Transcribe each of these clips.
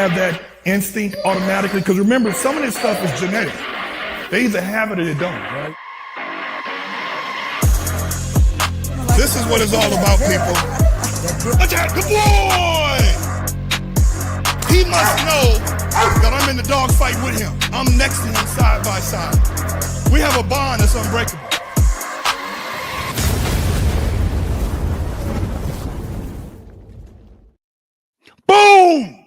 have that instinct automatically? Because remember, some of this stuff is genetic. They either have it or they don't, right? This is what it's all about, people. Watch out, good boy! He must know that I'm in the dog fight with him. I'm next to him side by side. We have a bond that's unbreakable. Boom!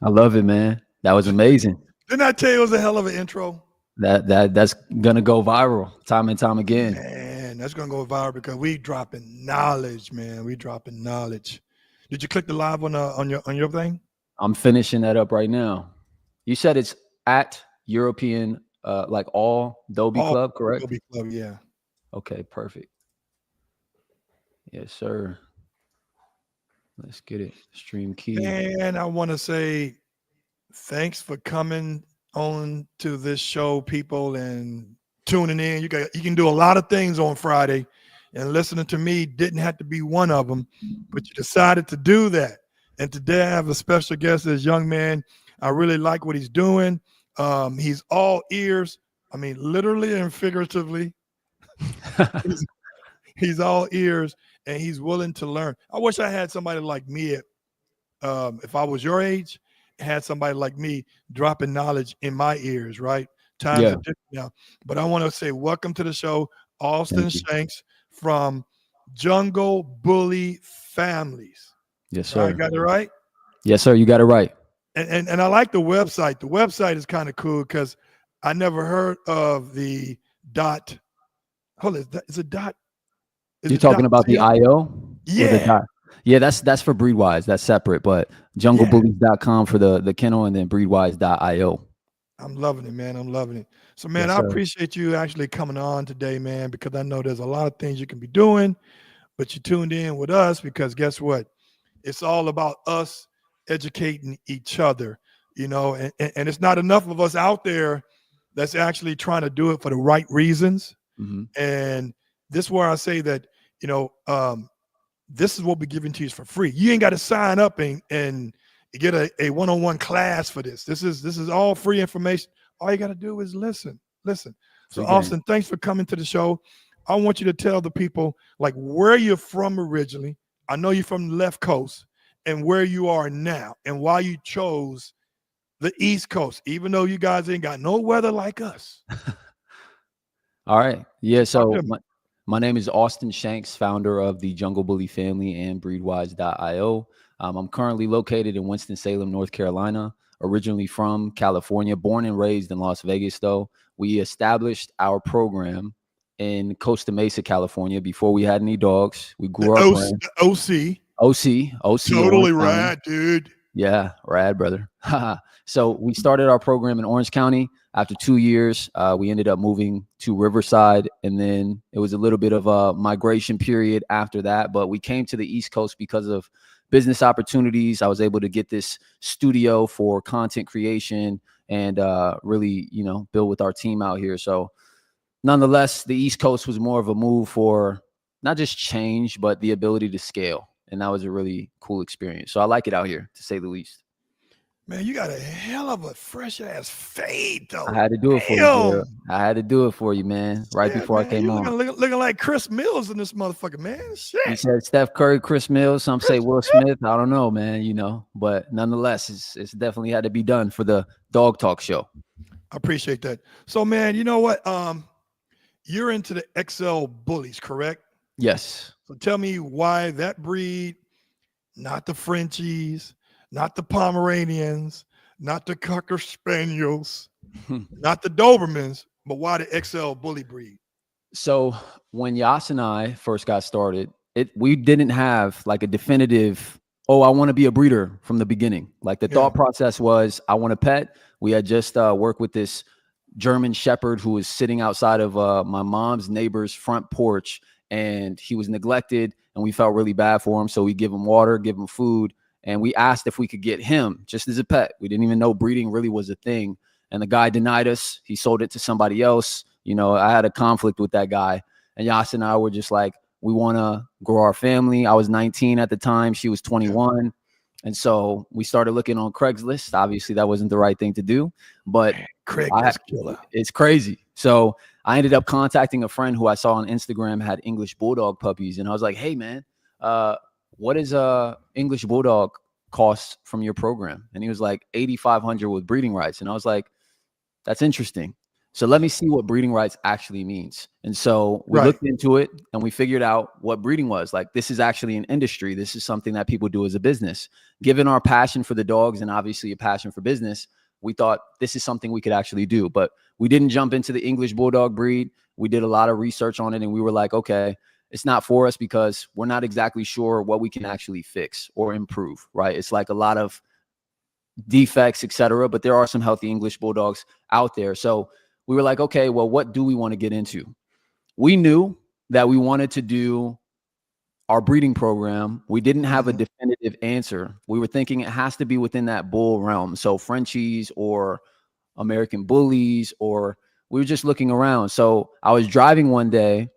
I love it, man. That was amazing. Didn't I tell you it was a hell of an intro? That's gonna go viral time and time again. Man, that's gonna go viral because we dropping knowledge, man. We dropping knowledge. Did you click the live on your thing? I'm finishing that up right now. You said it's at European, like all Dolby Club, correct? Dolby Club, yeah. Okay, perfect. Yes, sir. Let's get it. Stream key. And I want to say thanks for coming on to this show, people, and tuning in. You can do a lot of things on Friday, and listening to me didn't have to be one of them, but you decided to do that. And today I have a special guest, this young man. I really like what he's doing. He's all ears. I mean, literally and figuratively. He's all ears, and he's willing to learn. I wish I had somebody like me if I was your age, had somebody like me dropping knowledge in my ears, right? Times are different now. But I want to say welcome to the show, Austin Shanks from Jungle Bully Families. Yes, sir. I got it right? Yes, sir. You got it right. And I like the website. The website is kind of cool because I never heard of the dot. Hold on, is it dot? You're talking about the IO? Yeah. Yeah, that's for Breedwise. That's separate, but junglebullies.com for the kennel and then breedwise.io. I'm loving it, man. I'm loving it. So, man, I appreciate you actually coming on today, man, because I know there's a lot of things you can be doing, but you tuned in with us because guess what? It's all about us educating each other, and it's not enough of us out there that's actually trying to do it for the right reasons. Mm-hmm. And this is where I say that, this is what we're giving to you for free. You ain't got to sign up and get a one-on-one class for this. This is all free information. All you got to do is listen. So Austin, thanks for coming to the show. I want you to tell the people like where you're from originally. I know you're from the left coast and where you are now and why you chose the East Coast, even though you guys ain't got no weather like us. All right. Yeah. So my name is Austin Shanks, founder of the Jungle Bully family and breedwise.io. I'm currently located in Winston-Salem, North Carolina, originally from California, born and raised in Las Vegas, though. We established our program in Costa Mesa, California, before we had any dogs. We grew up OC. Totally rad, dude. Yeah, rad, brother. So we started our program in Orange County. After 2 years, we ended up moving to Riverside, and then it was a little bit of a migration period after that. But we came to the East Coast because of business opportunities. I was able to get this studio for content creation and really, build with our team out here. So nonetheless, the East Coast was more of a move for not just change, but the ability to scale. And that was a really cool experience. So I like it out here, to say the least. Man, you got a hell of a fresh ass fade, though. I had to do it for you, bro. I had to do it for you, man. Right before I came on. Looking like Chris Mills in this motherfucker, man. Shit. You said Steph Curry, Chris Mills. Some say Will Smith. I don't know, man. But nonetheless, it's definitely had to be done for the Dog Talk show. I appreciate that. So, man, you know what? You're into the XL bullies, correct? Yes. So tell me why that breed, not the Frenchies, not the Pomeranians, not the Cocker Spaniels, not the Dobermans, but why the XL bully breed? So when Yas and I first got started, we didn't have like a definitive, I want to be a breeder from the beginning. Like the thought process was, I want a pet. We had just worked with this German Shepherd who was sitting outside of my mom's neighbor's front porch, and he was neglected, and we felt really bad for him. So we give him water, give him food. And we asked if we could get him just as a pet. We didn't even know breeding really was a thing. And the guy denied us. He sold it to somebody else. I had a conflict with that guy. And Yas and I were just like, we want to grow our family. I was 19 at the time. She was 21. And so we started looking on Craigslist. Obviously, that wasn't the right thing to do, but Craigslist killer. It's crazy. So I ended up contacting a friend who I saw on Instagram had English Bulldog puppies. And I was like, hey, man, what is English Bulldog cost from your program? And he was like, $8,500 with breeding rights. And I was like, that's interesting. So let me see what breeding rights actually means. And so we looked into it and we figured out what breeding was. Like, this is actually an industry. This is something that people do as a business. Given our passion for the dogs and obviously a passion for business, we thought this is something we could actually do. But we didn't jump into the English Bulldog breed. We did a lot of research on it and we were like, okay, it's not for us because we're not exactly sure what we can actually fix or improve, right? It's like a lot of defects, etc. But there are some healthy English Bulldogs out there. So we were like, okay, well, what do we want to get into? We knew that we wanted to do our breeding program. We didn't have a definitive answer. We were thinking it has to be within that bull realm. So Frenchies or American Bullies, or we were just looking around. So I was driving one day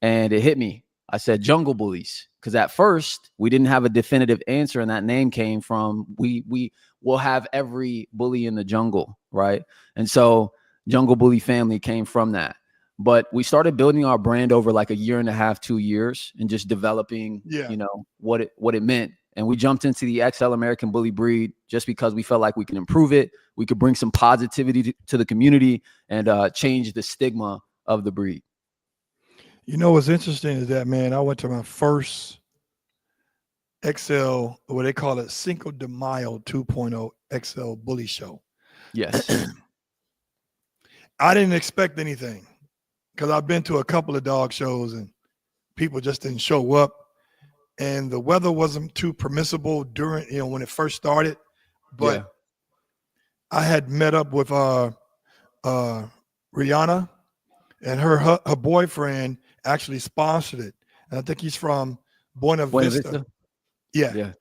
and it hit me. I said Jungle Bullies, because at first we didn't have a definitive answer, and that name came from we will have every bully in the jungle, right? And so Jungle Bully family came from that. But we started building our brand over like a year and a half, 2 years, and just developing, you know, what it meant. And we jumped into the XL American Bully breed just because we felt like we can improve it. We could bring some positivity to the community and change the stigma of the breed. You know what's interesting is that, man, I went to my first XL, what they call it, Cinco de Mayo 2.0 XL Bully show. Yes. I didn't expect anything because I've been to a couple of dog shows and people just didn't show up. And the weather wasn't too permissible during, you know, when it first started. But I had met up with Rihanna, and her boyfriend actually sponsored it. And I think he's from Buena Vista. Yeah.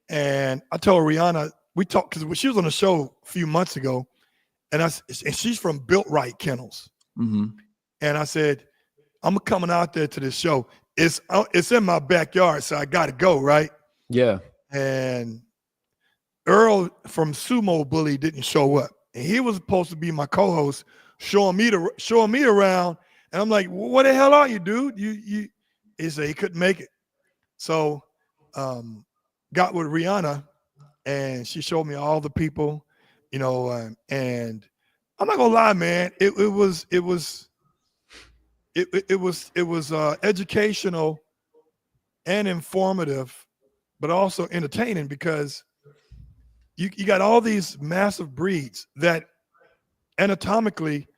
And I told Rihanna, we talked because she was on the show a few months ago, and she's from Built Right Kennels. And I said, I'm coming out there to this show. It's in my backyard, so I got to go, right? Yeah. And Earl from Sumo Bully didn't show up, and he was supposed to be my co-host, showing me around. And I'm like, what the hell are you, dude? He said he couldn't make it. So got with Rihanna, and she showed me all the people, you know, and I'm not gonna lie, man, it was educational and informative, but also entertaining, because you got all these massive breeds that anatomically,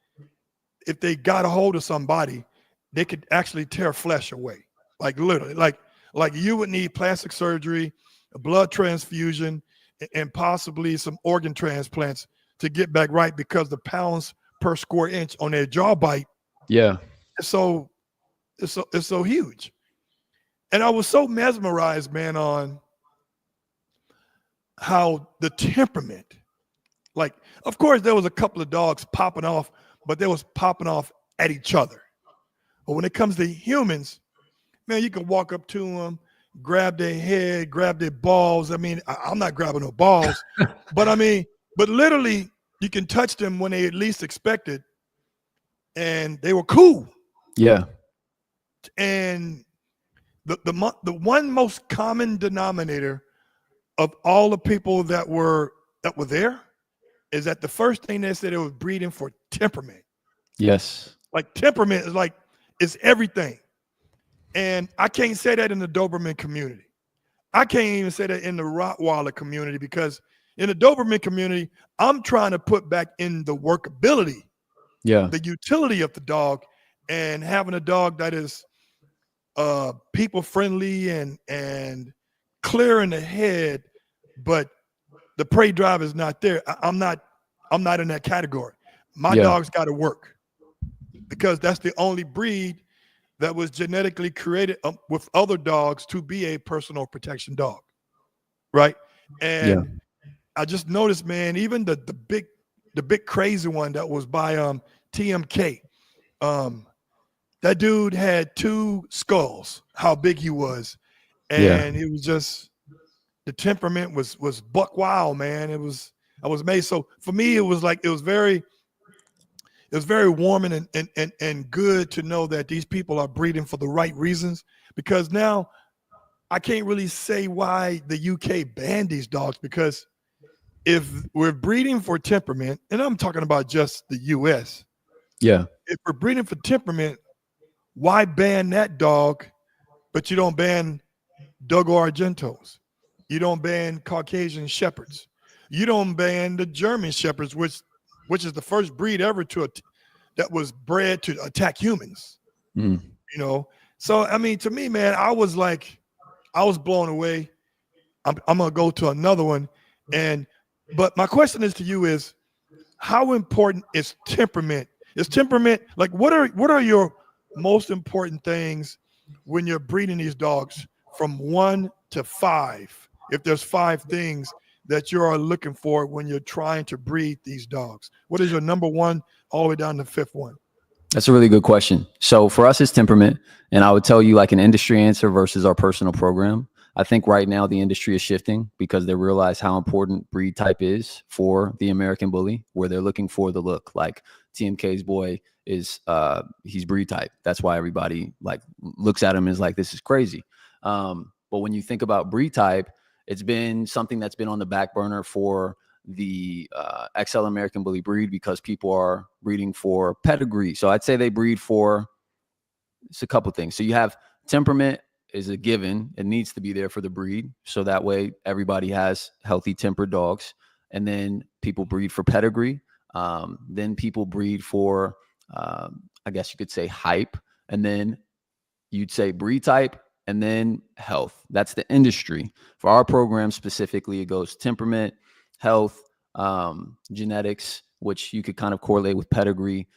if they got a hold of somebody, they could actually tear flesh away. Like literally, like you would need plastic surgery, a blood transfusion, and possibly some organ transplants to get back right, because the pounds per square inch on their jaw bite, it's so huge. And I was so mesmerized, man, on how the temperament, like, of course there was a couple of dogs popping off, but they was popping off at each other. But when it comes to humans, man, you can walk up to them, grab their head, grab their balls. I mean, I'm not grabbing no balls, but literally you can touch them when they at least expect it, and they were cool. Yeah. And the one most common denominator of all the people that were there is that the first thing they said, it was breeding for temperament. Yes. Like temperament is like, it's everything. And I can't say that in the Doberman community. I can't even say that in the Rottweiler community, because in the Doberman community, I'm trying to put back in the workability, the utility of the dog, and having a dog that is people friendly and clear in the head, but the prey drive is not there. I'm not in that category. My dog's got to work, because that's the only breed that was genetically created with other dogs to be a personal protection dog, right? And I just noticed, man, even the big crazy one that was by TMK, that dude had 2 skulls, how big he was. And it was just, the temperament was buck wild, man. I was amazed. So for me, it was very warming and good to know that these people are breeding for the right reasons, because now I can't really say why the UK banned these dogs, because if we're breeding for temperament, and I'm talking about just the US, Yeah. if we're breeding for temperament, why ban that dog, but you don't ban Dogo Argentos? You don't ban Caucasian Shepherds. You don't ban the German Shepherds, which is the first breed ever that was bred to attack humans. Mm. You know, so I mean, to me, man, I was blown away. I'm gonna go to another one, but my question is to you is, how important is temperament? Is temperament, like, what are your most important things when you're breeding these dogs from 1 to 5? If there's 5 things that you are looking for when you're trying to breed these dogs, what is your number 1 all the way down to 5th one? That's a really good question. So for us, it's temperament. And I would tell you like an industry answer versus our personal program. I think right now the industry is shifting because they realize how important breed type is for the American bully, where they're looking for the look. Like TMK's boy is he's breed type. That's why everybody like looks at him and is like, this is crazy. But when you think about breed type, it's been something that's been on the back burner for the XL American bully breed because people are breeding for pedigree. So I'd say they breed for, it's a couple things. So you have temperament is a given. It needs to be there for the breed. So that way everybody has healthy tempered dogs. And then people breed for pedigree. Then people breed for, I guess you could say hype. And then you'd say breed type and then health. That's the industry. For our program specifically, it goes temperament, health, genetics, which you could kind of correlate with pedigree.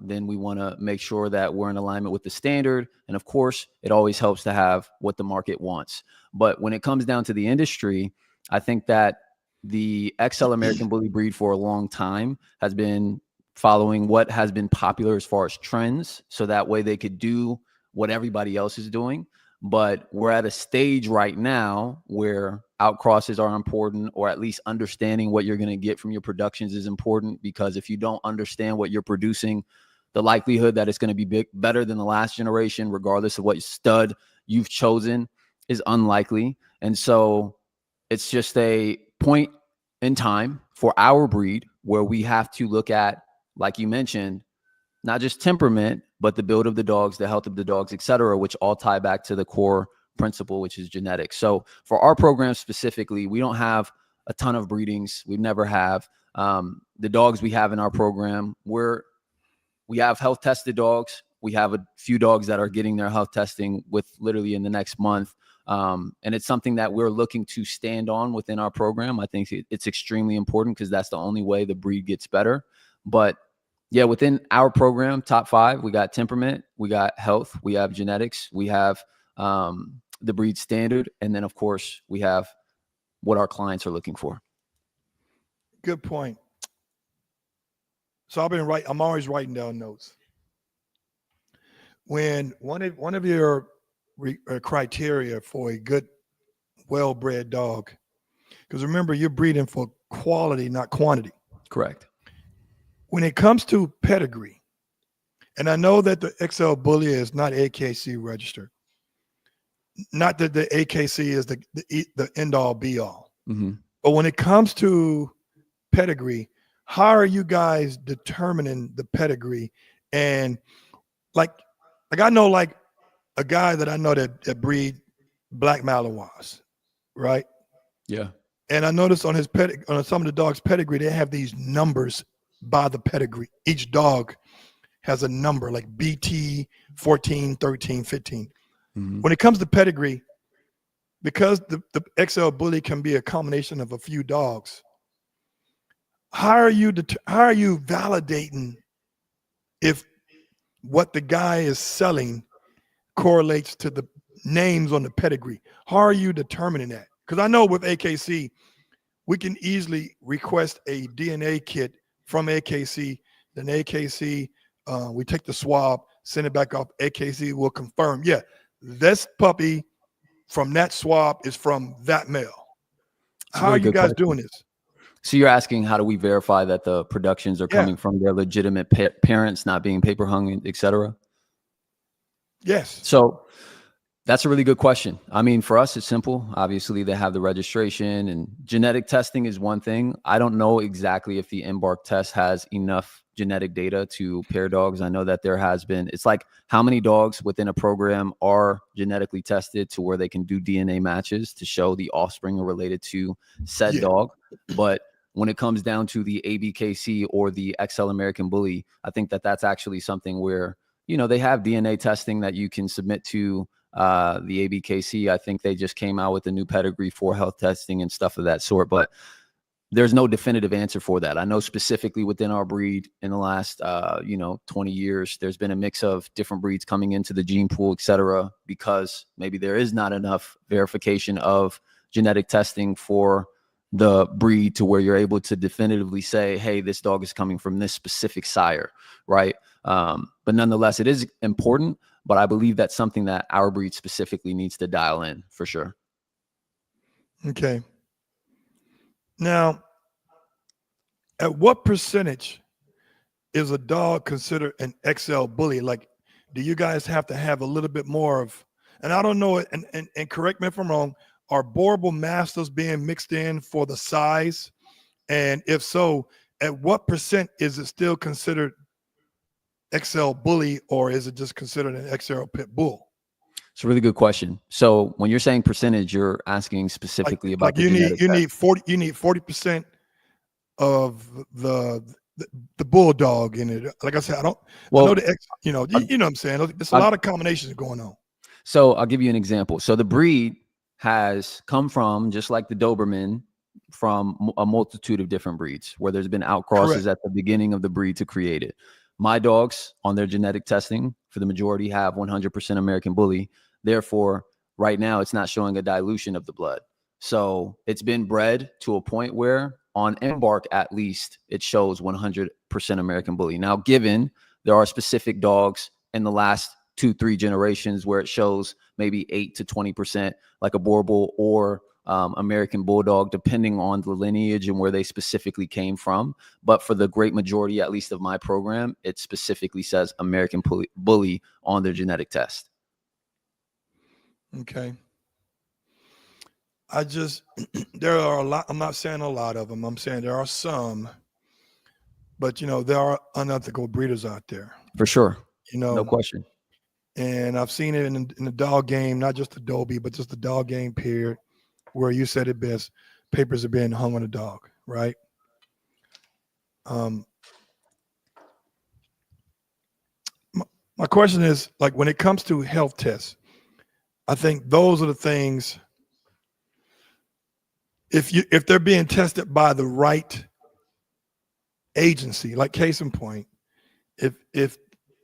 Then we want to make sure that we're in alignment with the standard. And of course, it always helps to have what the market wants. But when it comes down to the industry, I think that the XL American bully breed for a long time has been following what has been popular as far as trends. So that way they could do what everybody else is doing. But we're at a stage right now where outcrosses are important, or at least understanding what you're going to get from your productions is important, because if you don't understand what you're producing, the likelihood that it's going to be better than the last generation, regardless of what stud you've chosen, is unlikely. And so it's just a point in time for our breed where we have to look at, like you mentioned, not just temperament, but the build of the dogs, the health of the dogs, et cetera, which all tie back to the core principle, which is genetics. So for our program specifically, we don't have a ton of breedings. We never have. The dogs we have in our program, we have health tested dogs. We have a few dogs that are getting their health testing with literally in the next month. And it's something that we're looking to stand on within our program. I think it's extremely important because that's the only way the breed gets better. But yeah, within our program, top 5, we got temperament, we got health, we have genetics, we have the breed standard, and then of course we have what our clients are looking for. Good point. So I'm always writing down notes. When one of your criteria for a good, well-bred dog, because remember, you're breeding for quality, not quantity. Correct. When it comes to pedigree, and I know that the XL Bully is not AKC registered. Not that the AKC is the end-all, be-all. Mm-hmm. But when it comes to pedigree, how are you guys determining the pedigree? And like I know like a guy that I know that breed black Malinois, right? Yeah. And I noticed on his on some of the dogs' pedigree, they have these numbers by the pedigree. Each dog has a number like BT 14, 13, 15. Mm-hmm. When it comes to pedigree, because the XL Bully can be a combination of a few dogs, how are you validating if what the guy is selling correlates to the names on the pedigree? How are you determining that? Because I know with AKC, we can easily request a DNA kit from AKC. Then AKC, we take the swab, send it back off. AKC will confirm, yeah, this puppy from that swab is from that male. How are you guys doing this? So you're asking, how do we verify that the productions are coming from their legitimate parents, not being paper hung, et cetera? Yes. So that's a really good question. I mean, for us, it's simple. Obviously, they have the registration, and genetic testing is one thing. I don't know exactly if the Embark test has enough genetic data to pair dogs. I know that there has been, it's like how many dogs within a program are genetically tested to where they can do DNA matches to show the offspring are related to said dog. But when it comes down to the ABKC or the XL American Bully, I think that that's actually something where, you know, they have DNA testing that you can submit to the ABKC. I think they just came out with a new pedigree for health testing and stuff of that sort, but there's no definitive answer for that. I know specifically within our breed in the last, 20 years, there's been a mix of different breeds coming into the gene pool, et cetera, because maybe there is not enough verification of genetic testing for the breed to where you're able to definitively say, hey, this dog is coming from this specific sire, right? But nonetheless, it is important, but I believe that's something that our breed specifically needs to dial in for sure. Okay. Now, at what percentage is a dog considered an XL bully? Like, do you guys have to have a little bit more of, and I don't know, and correct me if I'm wrong, are boreable masters being mixed in for the size? And if so, at what percent is it still considered XL bully, or is it just considered an XL pit bull? It's a really good question. So when you're saying percentage, you're asking specifically about the genetic you need 40% of the bulldog in it. Like I said, I know the X, you know what I'm saying? There's a lot of combinations going on. So I'll give you an example. So the breed has come from, just like the Doberman, from a multitude of different breeds where there's been outcrosses at the beginning of the breed to create it. My dogs on their genetic testing, for the majority, have 100% American Bully. Therefore, right now, it's not showing a dilution of the blood. So it's been bred to a point where on Embark, at least, it shows 100% American Bully. Now, given there are specific dogs in the last 2-3 generations where it shows maybe 8 to 20%, like a Boerboel or American Bulldog, depending on the lineage and where they specifically came from. But for the great majority, at least of my program, it specifically says American Bully on their genetic test. Okay. There are a lot, I'm not saying a lot of them, I'm saying there are some, but there are unethical breeders out there. For sure. No question. And I've seen it in the dog game, not just the Dobie, but just the dog game period, where you said it best, papers are being hung on a dog, right? My question is, like, when it comes to health tests, I think those are the things, if they're being tested by the right agency, like case in point, if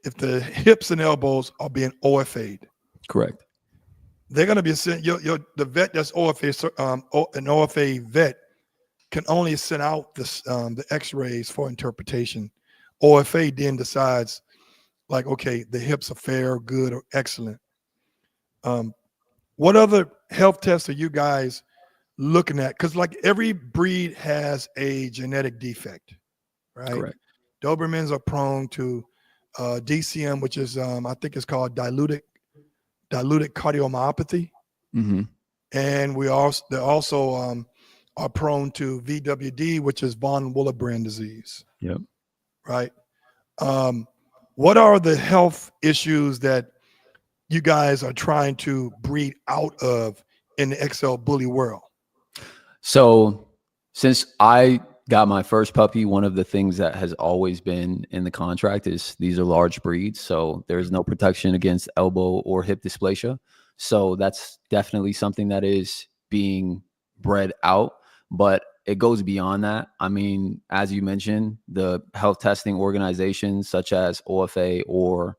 the hips and elbows are being OFA'd, correct, they're going to be sent. The vet that's OFA, an OFA vet can only send out the X-rays for interpretation. OFA then decides, like, okay, the hips are fair, good, or excellent. What other health tests are you guys looking at? Because like every breed has a genetic defect, right? Correct. Dobermans are prone to DCM, which is I think it's called diluted cardiomyopathy, and they also are prone to VWD, which is von Willebrand disease. Yep. Right. What are the health issues that you guys are trying to breed out of in the XL bully world? So since I got my first puppy, one of the things that has always been in the contract is these are large breeds. So there's no protection against elbow or hip dysplasia. So that's definitely something that is being bred out, but it goes beyond that. I mean, as you mentioned, the health testing organizations such as OFA or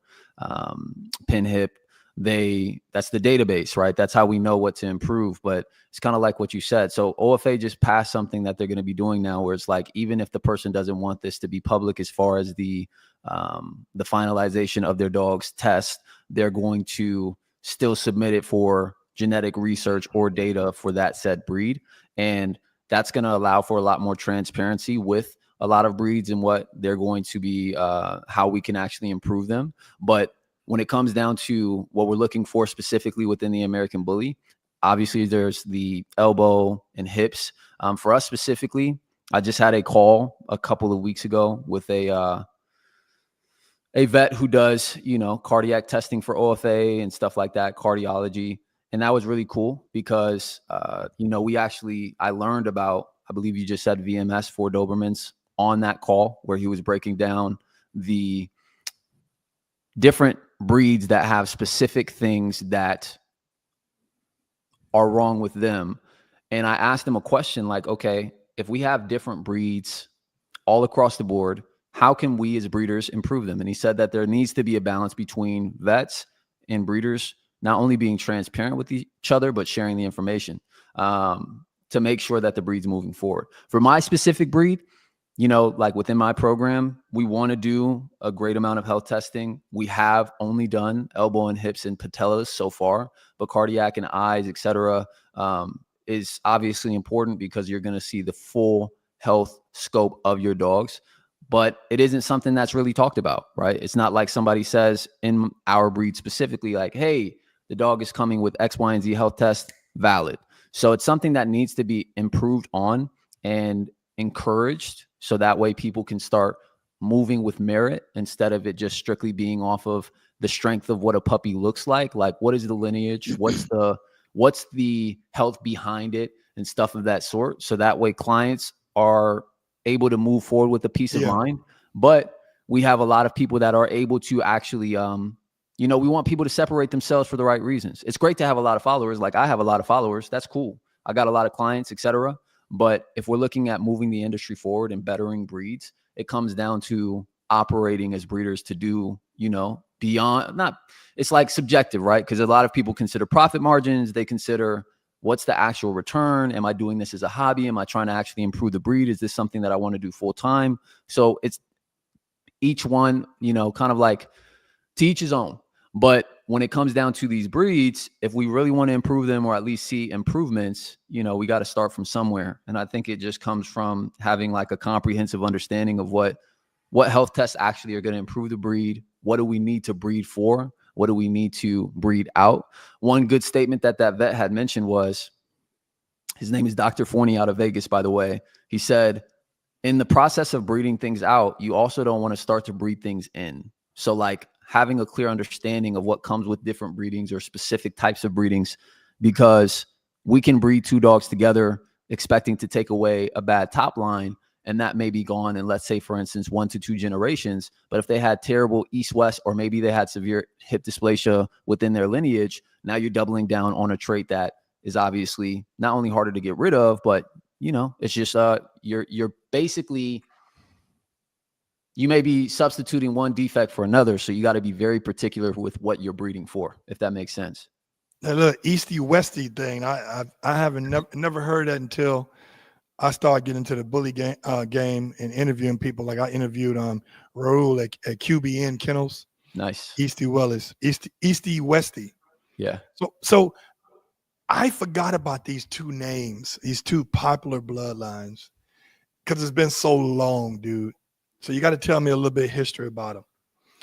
PinHip, that's the database, right? That's how we know what to improve. But it's kind of like what you said. So OFA just passed something that they're going to be doing now, where it's like, even if the person doesn't want this to be public as far as the finalization of their dog's test, they're going to still submit it for genetic research or data for that said breed. And that's going to allow for a lot more transparency with a lot of breeds and what they're going to be, how we can actually improve them. But when it comes down to what we're looking for specifically within the American Bully, obviously there's the elbow and hips. For us specifically, I just had a call a couple of weeks ago with a vet who does, cardiac testing for OFA and stuff like that, cardiology. And that was really cool because, I learned about, I believe you just said VMS for Dobermans on that call where he was breaking down the different breeds that have specific things that are wrong with them. And I asked him a question like, okay, if we have different breeds all across the board, how can we as breeders improve them? And he said that there needs to be a balance between vets and breeders, not only being transparent with each other, but sharing the information to make sure that the breed's moving forward. For my specific breed, like within my program, we want to do a great amount of health testing. We have only done elbow and hips and patellas so far, but cardiac and eyes, et cetera, is obviously important because you're going to see the full health scope of your dogs. But it isn't something that's really talked about, right? It's not like somebody says in our breed specifically, like, hey, the dog is coming with X, Y, and Z health test, valid. So it's something that needs to be improved on and encouraged, so that way people can start moving with merit instead of it just strictly being off of the strength of what a puppy looks like. Like, what is the lineage? What's the health behind it and stuff of that sort. So that way clients are able to move forward with a peace of mind. But we have a lot of people that are able to actually, we want people to separate themselves for the right reasons. It's great to have a lot of followers. Like I have a lot of followers. That's cool. I got a lot of clients, etc. But if we're looking at moving the industry forward and bettering breeds, it comes down to operating as breeders to do, beyond, it's like subjective, right? Because a lot of people consider profit margins. They consider what's the actual return? Am I doing this as a hobby? Am I trying to actually improve the breed? Is this something that I want to do full time? So it's each one, kind of like to each his own. But when it comes down to these breeds, if we really want to improve them or at least see improvements, we got to start from somewhere. And I think it just comes from having like a comprehensive understanding of what health tests actually are going to improve the breed. What do we need to breed for? What do we need to breed out? One good statement that vet had mentioned was, his name is Dr. Forney out of Vegas, by the way. He said, in the process of breeding things out, you also don't want to start to breed things in. So like having a clear understanding of what comes with different breedings or specific types of breedings, because we can breed two dogs together expecting to take away a bad top line, and that may be gone in, let's say, for instance, 1 to 2 generations. But if they had terrible east-west, or maybe they had severe hip dysplasia within their lineage, now you're doubling down on a trait that is obviously not only harder to get rid of, but, it's just you're basically, you may be substituting one defect for another. So you got to be very particular with what you're breeding for, if that makes sense. That little easty-westy thing, I haven't never heard that until I started getting into the bully game and interviewing people. Like I interviewed Raul at QBN Kennels. Nice. Easty-westy. Yeah. So I forgot about these two names, these two popular bloodlines, because it's been so long, dude. So you got to tell me a little bit of history about them.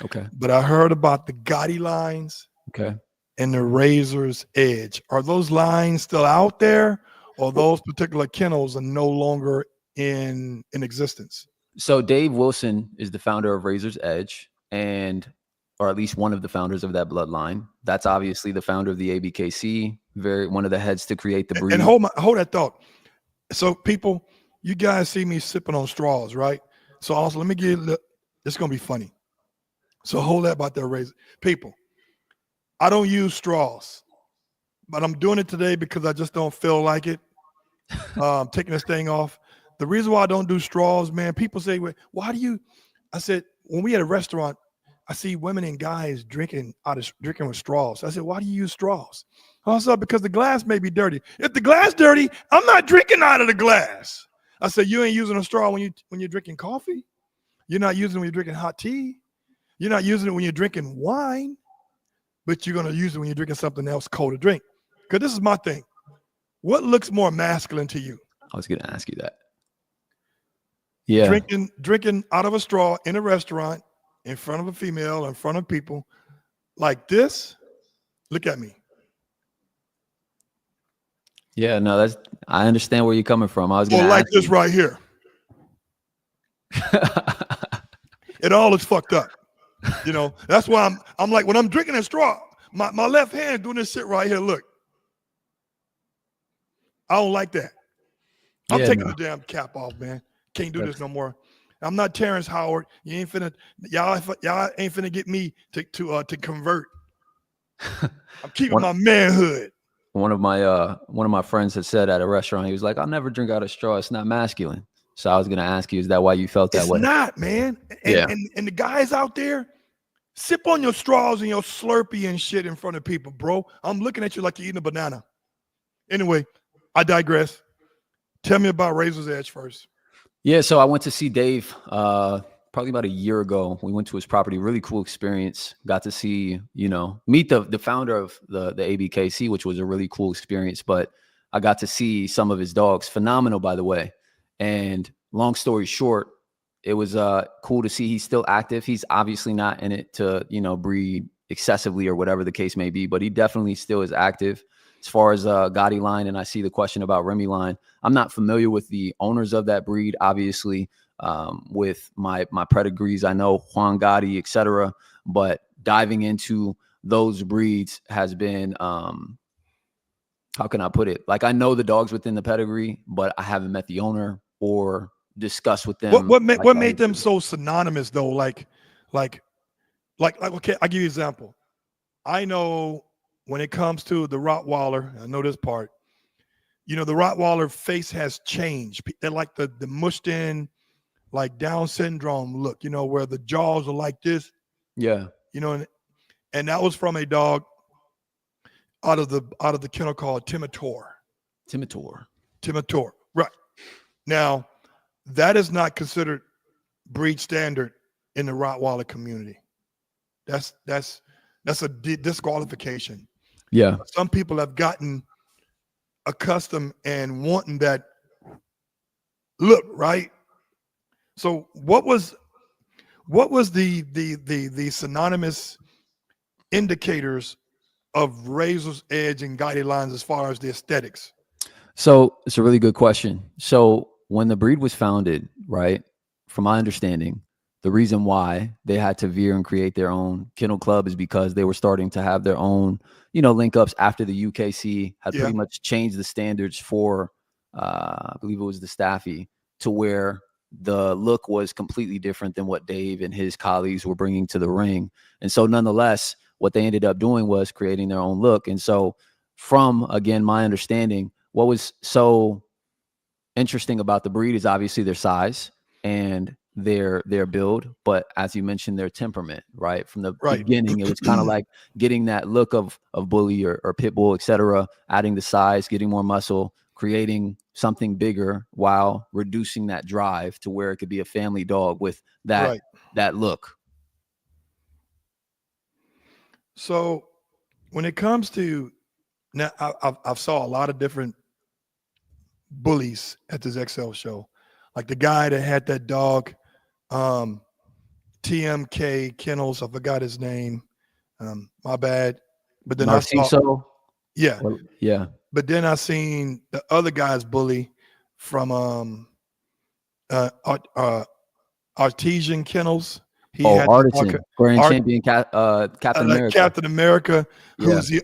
Okay. But I heard about the Gotti lines. Okay. And the Razor's Edge. Are those lines still out there, or those particular kennels are no longer in existence? So Dave Wilson is the founder of Razor's Edge, or at least one of the founders of that bloodline. That's obviously the founder of the ABKC, one of the heads to create the breed. And hold that thought. So people, you guys see me sipping on straws, right? So also, let me it's going to be funny. So hold that about that Razor. People, I don't use straws, but I'm doing it today because I just don't feel like it. Taking this thing off. The reason why I don't do straws, man, people say, why do you? I said, when we at a restaurant, I see women and guys drinking with straws. I said, why do you use straws? Also, because the glass may be dirty. If the glass dirty, I'm not drinking out of the glass. I said, you ain't using a straw when you're drinking coffee. You're not using it when you're drinking hot tea. You're not using it when you're drinking wine. But you're going to use it when you're drinking something else cold to drink. Because this is my thing. What looks more masculine to you? I was going to ask you that. Yeah. Drinking out of a straw in a restaurant in front of a female, in front of people like this. Look at me. Yeah, no, I understand where you're coming from. I was going to like ask this you. right here. It all is fucked up. You know, that's why I'm like, when I'm drinking a straw, my left hand doing this shit right here. Look, I don't like that. I'm taking the damn cap off, man. Can't do this no more. I'm not Terrence Howard. You ain't finna, y'all ain't finna get me to convert. I'm keeping my manhood. One of my friends had said at a restaurant, he was like, "I'll never drink out of straw. It's not masculine." So I was gonna ask you, is that why you felt that way? It's not, man. And the guys out there, sip on your straws and your Slurpee and shit in front of people, bro. I'm looking at you like you're eating a banana. Anyway, I digress. Tell me about Razor's Edge first. Yeah, so I went to see Dave probably about a year ago. We went to his property. Really cool experience. Got to see, meet the founder of the ABKC, which was a really cool experience. But I got to see some of his dogs. Phenomenal, by the way. And long story short, it was cool to see he's still active. He's obviously not in it to, breed excessively or whatever the case may be, but he definitely still is active. As far as Gotti Line, and I see the question about Remy Line, I'm not familiar with the owners of that breed, obviously, with my pedigrees. I know Juan Gotti, etc., but diving into those breeds has been, how can I put it? Like, I know the dogs within the pedigree, but I haven't met the owner or discussed with them. What made them so synonymous though? Like, okay, I'll give you an example. I know when it comes to the Rottweiler, I know this part, the Rottweiler face has changed. They're like the mushed in, like Down syndrome look, where the jaws are like this. Yeah. And that was from a dog out of the kennel called Timitor. Right. Now, that is not considered breed standard in the Rottweiler community. That's a disqualification. Yeah. Some people have gotten accustomed and wanting that look, right? So what was the synonymous indicators of Razor's Edge and Gotti Lines as far as the aesthetics? So it's a really good question. So when the breed was founded, right, from my understanding, the reason why they had to veer and create their own kennel club is because they were starting to have their own, link ups after the UKC had pretty much changed the standards for, I believe it was the Staffy, to where the look was completely different than what Dave and his colleagues were bringing to the ring. And so nonetheless, what they ended up doing was creating their own look. And so from, again, my understanding, what was so interesting about the breed is obviously their size and their build, but as you mentioned, their temperament, right? From the beginning, it was kind of like getting that look of bully or pit bull, etc., adding the size, getting more muscle, creating something bigger while reducing that drive to where it could be a family dog with that look. So when it comes to now, I've saw a lot of different bullies at this XL show, like the guy that had that dog, TMK Kennels. I forgot his name. My bad. But then Narciso. Yeah. But then I seen the other guy's bully from Artesian Kennels. He had Artisan, Grand Champion, Captain America. Captain America,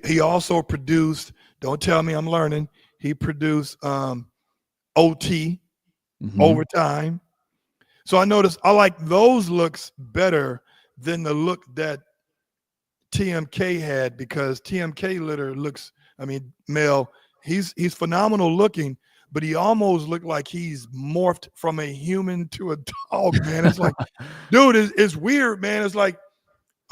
he also produced, don't tell me I'm learning, he produced OT, overtime. So I noticed I like those looks better than the look that TMK had, because TMK litter looks, Mel, he's phenomenal looking, but he almost looked like he's morphed from a human to a dog, man. It's like, dude, it's weird, man. It's like,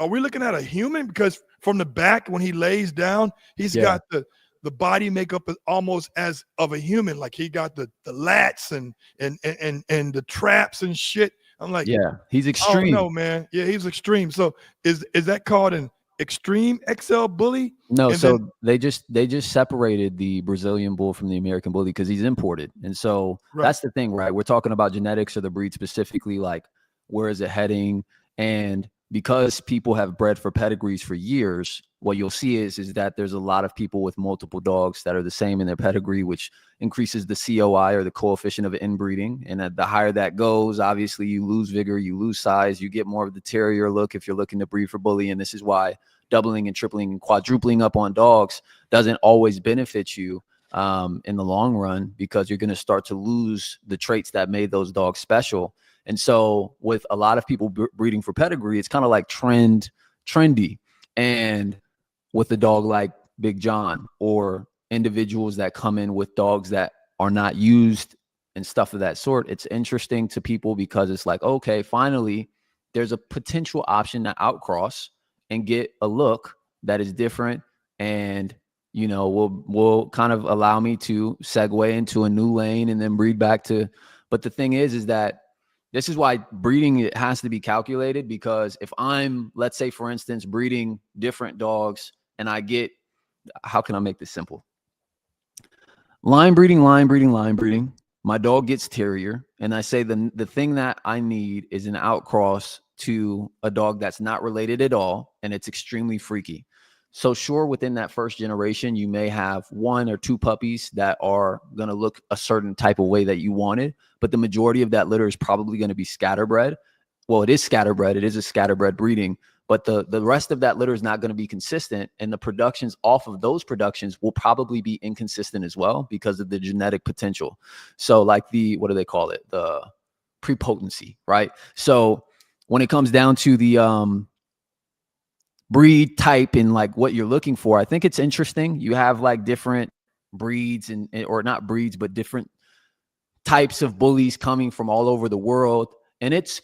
are we looking at a human? Because from the back, when he lays down, he's got the body makeup almost as of a human. Like he got the lats and the traps and shit. I'm like, he's extreme. Oh no, man. Yeah, he's extreme. So is that called an extreme XL bully? No, And so then they just separated the Brazilian bull from the American bully because he's imported. And so right, that's the thing, right? We're talking about genetics of the breed specifically, like where is it heading? And because people have bred for pedigrees for years, what you'll see is that there's a lot of people with multiple dogs that are the same in their pedigree, which increases the COI, or the coefficient of inbreeding. And the higher that goes, obviously you lose vigor, you lose size, you get more of the terrier look if you're looking to breed for bully. And this is why doubling and tripling and quadrupling up on dogs doesn't always benefit you in the long run, because you're going to start to lose the traits that made those dogs special. And so with a lot of people breeding for pedigree, it's kind of like trendy. And with a dog like Big John, or individuals that come in with dogs that are not used and stuff of that sort, it's interesting to people because it's like, okay, finally there's a potential option to outcross and get a look that is different, and will kind of allow me to segue into a new lane and then breed back to. But the thing is that this is why breeding, it has to be calculated, because if I'm, let's say for instance, breeding different dogs and I get, how can I make this simple? Line breeding. My dog gets terrier, and I say the thing that I need is an outcross to a dog that's not related at all, and it's extremely freaky. So sure, within that first generation, you may have 1 or 2 puppies that are going to look a certain type of way that you wanted, but the majority of that litter is probably going to be scatterbred. Well, it is scatterbred. It is a scatterbred breeding, but the rest of that litter is not going to be consistent, and the productions off of those productions will probably be inconsistent as well because of the genetic potential. So like what do they call it? The prepotency, right? So when it comes down to the breed type and like what you're looking for, I think it's interesting. You have like different breeds or not breeds, but different types of bullies coming from all over the world. And it's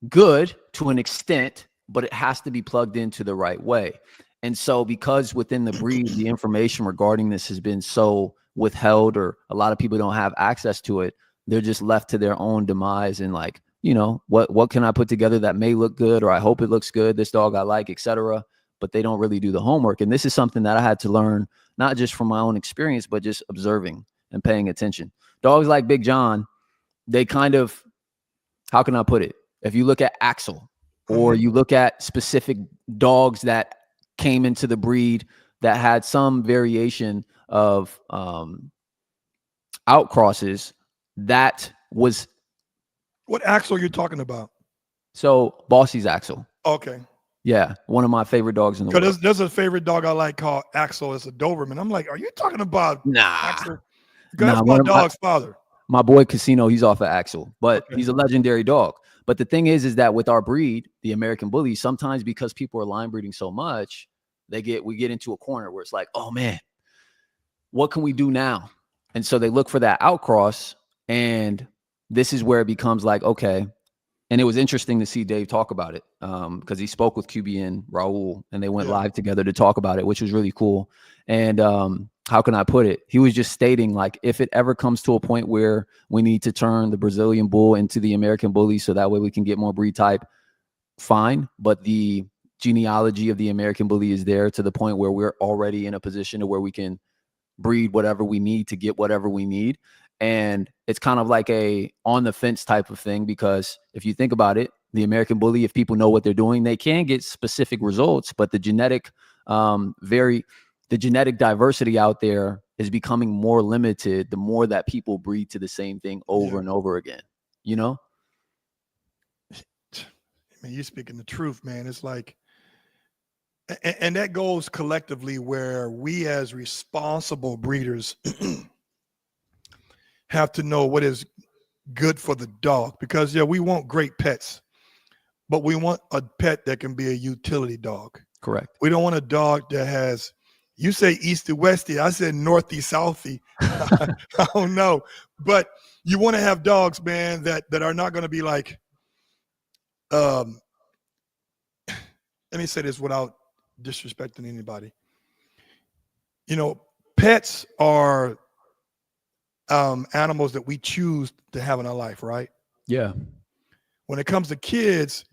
good to an extent, but it has to be plugged into the right way. And so because within the breed, the information regarding this has been so withheld, or a lot of people don't have access to it, they're just left to their own demise. And like, what can I put together that may look good, or I hope it looks good, this dog I like, etc. But they don't really do the homework. And this is something that I had to learn, not just from my own experience, but just observing and paying attention. Dogs like Big John, they kind of, how can I put it? If you look at Axel, or you look at specific dogs that came into the breed that had some variation of outcrosses, that was. What Axel you're talking about? So Bossy's Axel. Okay. Yeah, one of my favorite dogs in the world. There's a favorite dog I like called Axel. It's a Doberman. I'm like, are you talking about Axel? That's my dog's father. My boy Casino, he's off of Axel, but he's a legendary dog. But the thing is that with our breed, the American bully, sometimes because people are line breeding so much, we get into a corner where it's like, oh man, what can we do now? And so they look for that outcross, and this is where it becomes like, okay. And it was interesting to see Dave talk about it because he spoke with QB and Raul, and they went live together to talk about it, which was really cool. And how can I put it? He was just stating, like, if it ever comes to a point where we need to turn the Brazilian bull into the American bully so that way we can get more breed type, fine. But the genealogy of the American bully is there to the point where we're already in a position to where we can breed whatever we need to get whatever we need. And it's kind of like a on the fence type of thing, because if you think about it, the American bully, if people know what they're doing, they can get specific results, but the genetic diversity out there is becoming more limited the more that people breed to the same thing over and over again, I mean, you're speaking the truth, man. It's like, and that goes collectively, where we as responsible breeders have to know what is good for the dog, because we want great pets, but we want a pet that can be a utility dog. Correct. We don't want a dog that has, you say easty westy, I said northy southy. I don't know, but you want to have dogs, man, that are not going to be like, let me say this without disrespecting anybody. Pets are animals that we choose to have in our life, right? Yeah. When it comes to kids,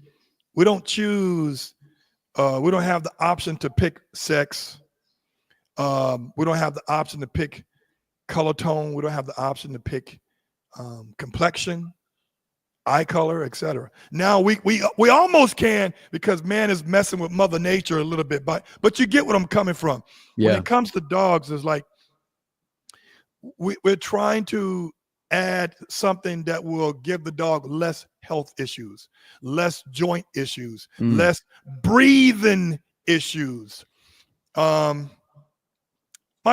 we don't choose We don't have the option to pick sex. We don't have the option to pick color tone. We don't have the option to pick complexion, eye color, etc. Now we almost can, because man is messing with Mother Nature a little bit, but you get what I'm coming from. Yeah. When it comes to dogs, it's like we're trying to add something that will give the dog less health issues, less joint issues, less breathing issues. My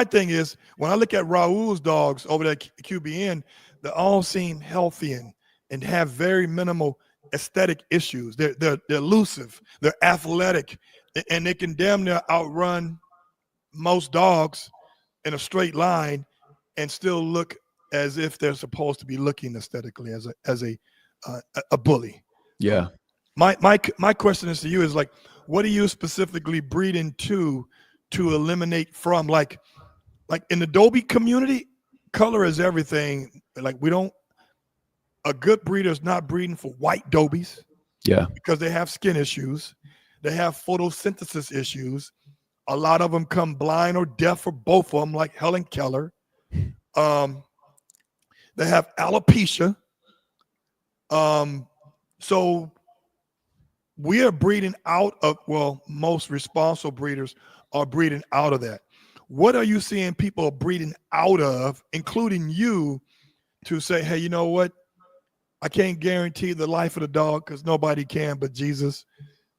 thing is, when I look at Raul's dogs over there at QBN, they all seem healthy and have very minimal aesthetic issues. They're elusive, they're athletic, and they can damn near outrun most dogs in a straight line and still look as if they're supposed to be looking aesthetically as a bully. Yeah. My question is to you is like, what are you specifically breeding to eliminate from, like in the Dobie community, color is everything. Like a good breeder is not breeding for white Dobies. Yeah. Because they have skin issues. They have photosynthesis issues. A lot of them come blind or deaf, or both of them, like Helen Keller. They have alopecia. So we are breeding out of, most responsible breeders are breeding out of that. What are you seeing people breeding out of, including you, to say, hey, you know what? I can't guarantee the life of the dog because nobody can but Jesus.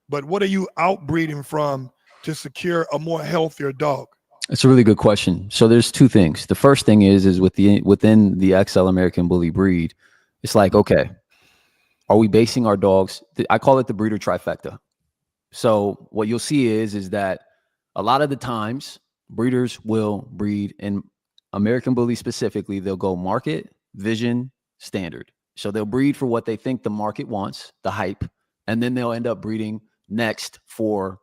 But what are you outbreeding from to secure a more healthier dog? It's a really good question. So there's two things. The first thing is within the XL American Bully breed, it's like, okay, are we basing our dogs? I call it the breeder trifecta. So what you'll see is that a lot of the times breeders will breed, in American Bully specifically, they'll go market, vision, standard. So they'll breed for what they think the market wants, the hype, and then they'll end up breeding next for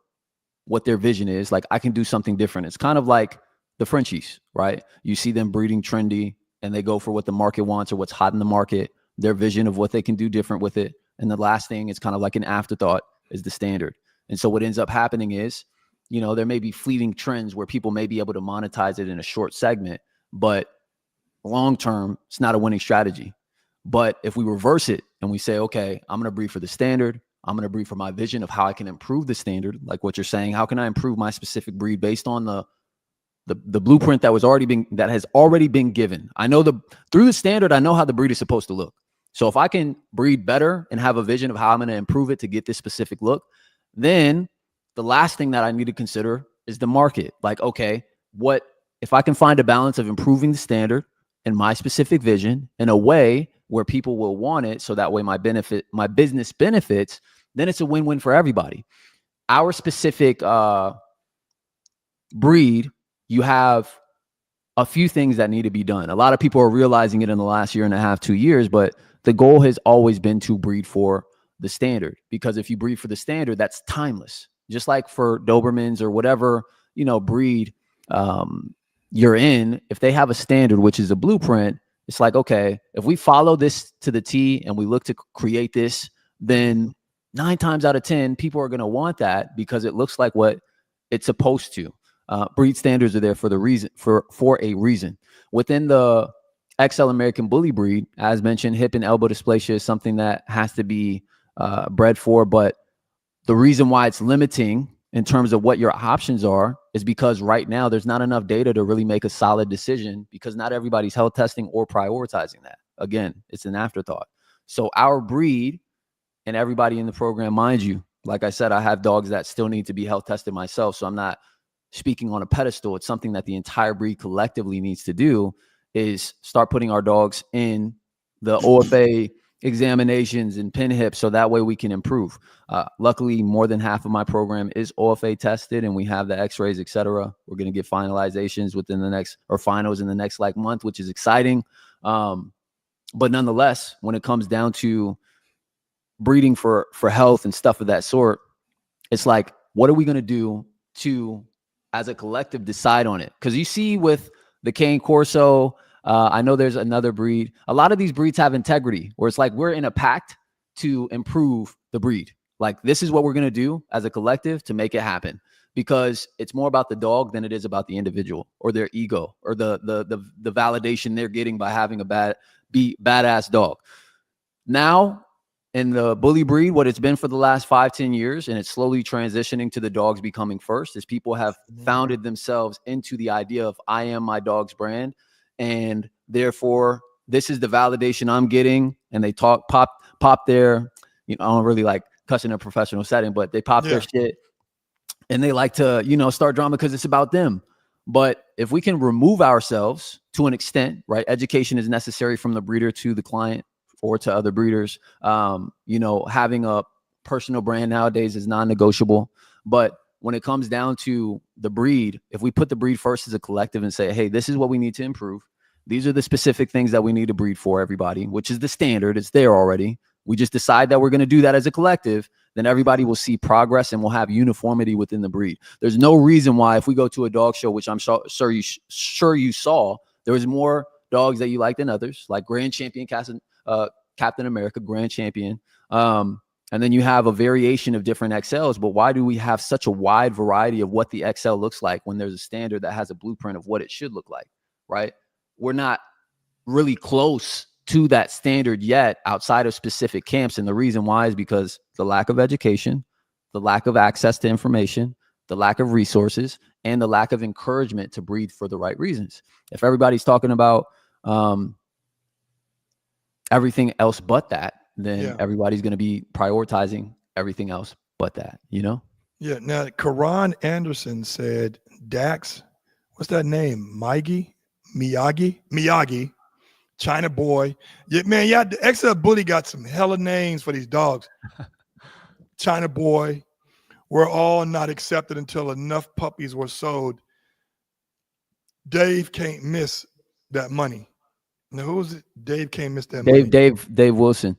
what their vision is. Like, I can do something different. It's kind of like the Frenchies, right? You see them breeding trendy and they go for what the market wants or what's hot in the market, their vision of what they can do different with it. And the last thing is kind of like an afterthought, is the standard. And so what ends up happening is, there may be fleeting trends where people may be able to monetize it in a short segment, but long term, it's not a winning strategy. But if we reverse it and we say, okay, I'm going to breed for the standard, I'm going to breed for my vision of how I can improve the standard, like what you're saying, how can I improve my specific breed based on the blueprint that has already been given. I know through the standard, I know how the breed is supposed to look. So if I can breed better and have a vision of how I'm going to improve it to get this specific look, then the last thing that I need to consider is the market. Like, okay, what if I can find a balance of improving the standard and my specific vision in a way where people will want it, so that way my business benefits, then it's a win-win for everybody. Our specific breed, you have a few things that need to be done. A lot of people are realizing it in the last year and a half, 2 years, but the goal has always been to breed for the standard, because if you breed for the standard, that's timeless. Just like for Dobermans or whatever, breed you're in, if they have a standard, which is a blueprint, it's like, okay, if we follow this to the T and we look to create this, then 9 times out of 10, people are going to want that because it looks like what it's supposed to. Breed standards are there for a reason. Within the XL American Bully breed, as mentioned, hip and elbow dysplasia is something that has to be bred for. But the reason why it's limiting in terms of what your options are is because right now there's not enough data to really make a solid decision, because not everybody's health testing or prioritizing that. Again, it's an afterthought. So our breed, and everybody in the program, mind you, like I said, I have dogs that still need to be health tested myself. So I'm not speaking on a pedestal. It's something that the entire breed collectively needs to do, is start putting our dogs in the OFA examinations and pin hips, so that way we can improve. Luckily, more than half of my program is OFA tested, and we have the x-rays, etc. We're going to get finalizations finals in the next month, which is exciting. But nonetheless, when it comes down to breeding for health and stuff of that sort, it's like, what are we going to do to, as a collective, decide on it? Because you see with the Cane Corso, I know there's another breed. A lot of these breeds have integrity, where it's like we're in a pact to improve the breed. Like, this is what we're going to do as a collective to make it happen, because it's more about the dog than it is about the individual or their ego or the validation they're getting by having a badass dog. Now, in the bully breed, what it's been for the last 5-10 years, and it's slowly transitioning to the dogs becoming first, is people have founded themselves into the idea of, I am my dog's brand, and therefore this is the validation I'm getting. And they pop their, I don't really like cussing in a professional setting, but they pop their shit, and they like to, start drama because it's about them. But if we can remove ourselves to an extent, right? Education is necessary from the breeder to the client or to other breeders. Having a personal brand nowadays is non-negotiable. But when it comes down to the breed, if we put the breed first as a collective and say, hey, this is what we need to improve. These are the specific things that we need to breed for everybody, which is the standard. It's there already. We just decide that we're going to do that as a collective. Then everybody will see progress and we'll have uniformity within the breed. There's no reason why, if we go to a dog show, which I'm sure you saw, there was more dogs that you like than others, like Grand Champion, Captain America, Grand Champion. And then you have a variation of different XLs. But why do we have such a wide variety of what the XL looks like when there's a standard that has a blueprint of what it should look like, right? We're not really close to that standard yet outside of specific camps. And the reason why is because the lack of education, the lack of access to information, the lack of resources, and the lack of encouragement to breed for the right reasons. If everybody's talking about everything else but that, then everybody's going to be prioritizing everything else but that, Yeah. Now, Karan Anderson said, Dax, what's that name? Miyagi, China Boy. Yeah, man, the XL Bully got some hella names for these dogs. China Boy. We're all not accepted until enough puppies were sold. Dave can't miss that money. Now, who's it? Dave can't miss that money. Dave Wilson.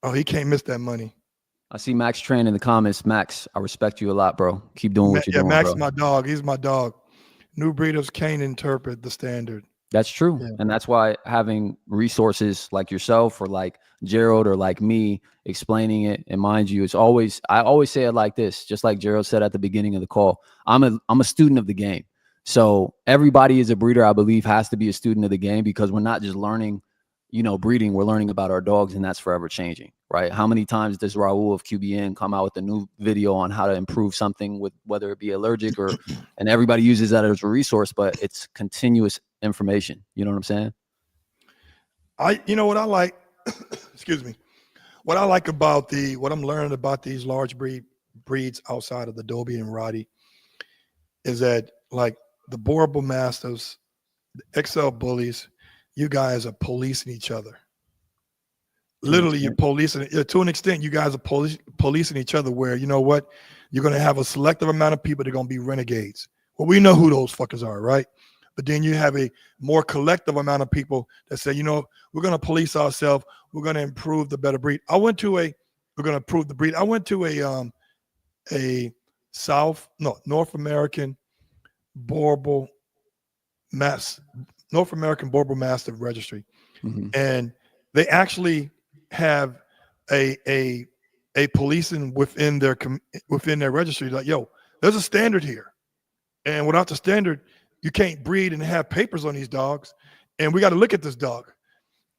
Oh, he can't miss that money. I see Max Tran in the comments. Max, I respect you a lot, bro. Keep doing what you're doing, Max bro. is my dog. He's my dog. New breeders can't interpret the standard. That's true. Yeah. And that's why having resources like yourself or like Gerald or like me explaining it, and mind you, I always say it like this, just like Gerald said at the beginning of the call. I'm a student of the game. So everybody is a breeder, I believe, has to be a student of the game, because we're not just learning, breeding, we're learning about our dogs, and that's forever changing, right? How many times does Raul of QBN come out with a new video on how to improve something, with whether it be allergic or, and everybody uses that as a resource, but it's continuous information. You know what I'm saying? What I like, excuse me, what I like about what I'm learning about these large breeds outside of the Dobie and Roddy is that, like, the Boerboel Mastiffs, the XL Bullies, you guys are policing each other. Literally, you're policing to an extent. You guys are policing each other, where, you know what, you're going to have a selective amount of people that are going to be renegades. Well, we know who those fuckers are, right? But then you have a more collective amount of people that say, we're going to police ourselves. We're going to improve the better breed. We're going to improve the breed. I went to a North American Boerboel Mastiff registry. Mm-hmm. And they actually have a policing within their registry. Like, yo, there's a standard here. And without the standard, you can't breed and have papers on these dogs. And we got to look at this dog.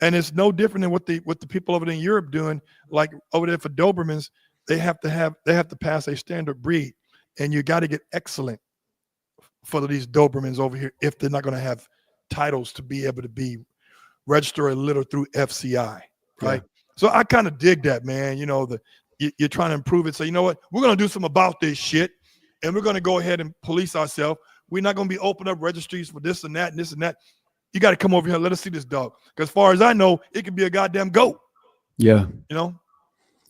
And it's no different than what the people over there in Europe doing. Like over there for Dobermans, they have to pass a standard breed. And you got to get excellent for these Dobermans over here if they're not going to have titles to be able to be registered or littered through FCI, right? Yeah. So I kind of dig that, man. You're trying to improve it. So you know what? We're going to do something about this shit, and we're going to go ahead and police ourselves. We're not going to be opening up registries for this and that and this and that. You got to come over here and let us see this dog. Because as far as I know, it could be a goddamn goat. Yeah.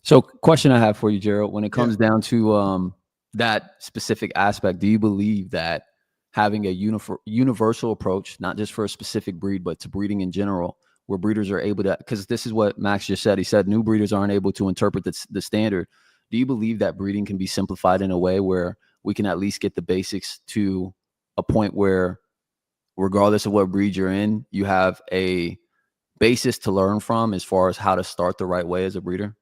So question I have for you, Gerald, when it comes down to that specific aspect, do you believe that having a universal approach, not just for a specific breed, but to breeding in general, where breeders are able to, because this is what Max just said. He said new breeders aren't able to interpret the standard. Do you believe that breeding can be simplified in a way where we can at least get the basics to a point where, regardless of what breed you're in, you have a basis to learn from as far as how to start the right way as a breeder?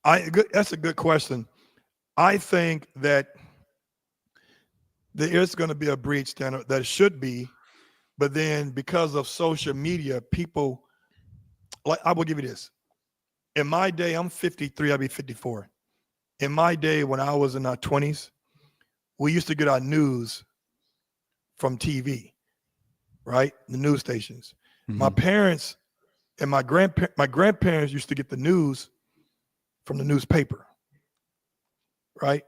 That's a good question. I think that there is going to be a breed standard that should be, but then because of social media, people like I will give you this. In my day, I'm 53, I'll be 54. In my day, when I was in our 20s, we used to get our news from TV, right? The news stations. Mm-hmm. My parents and my grandparents used to get the news from the newspaper, right?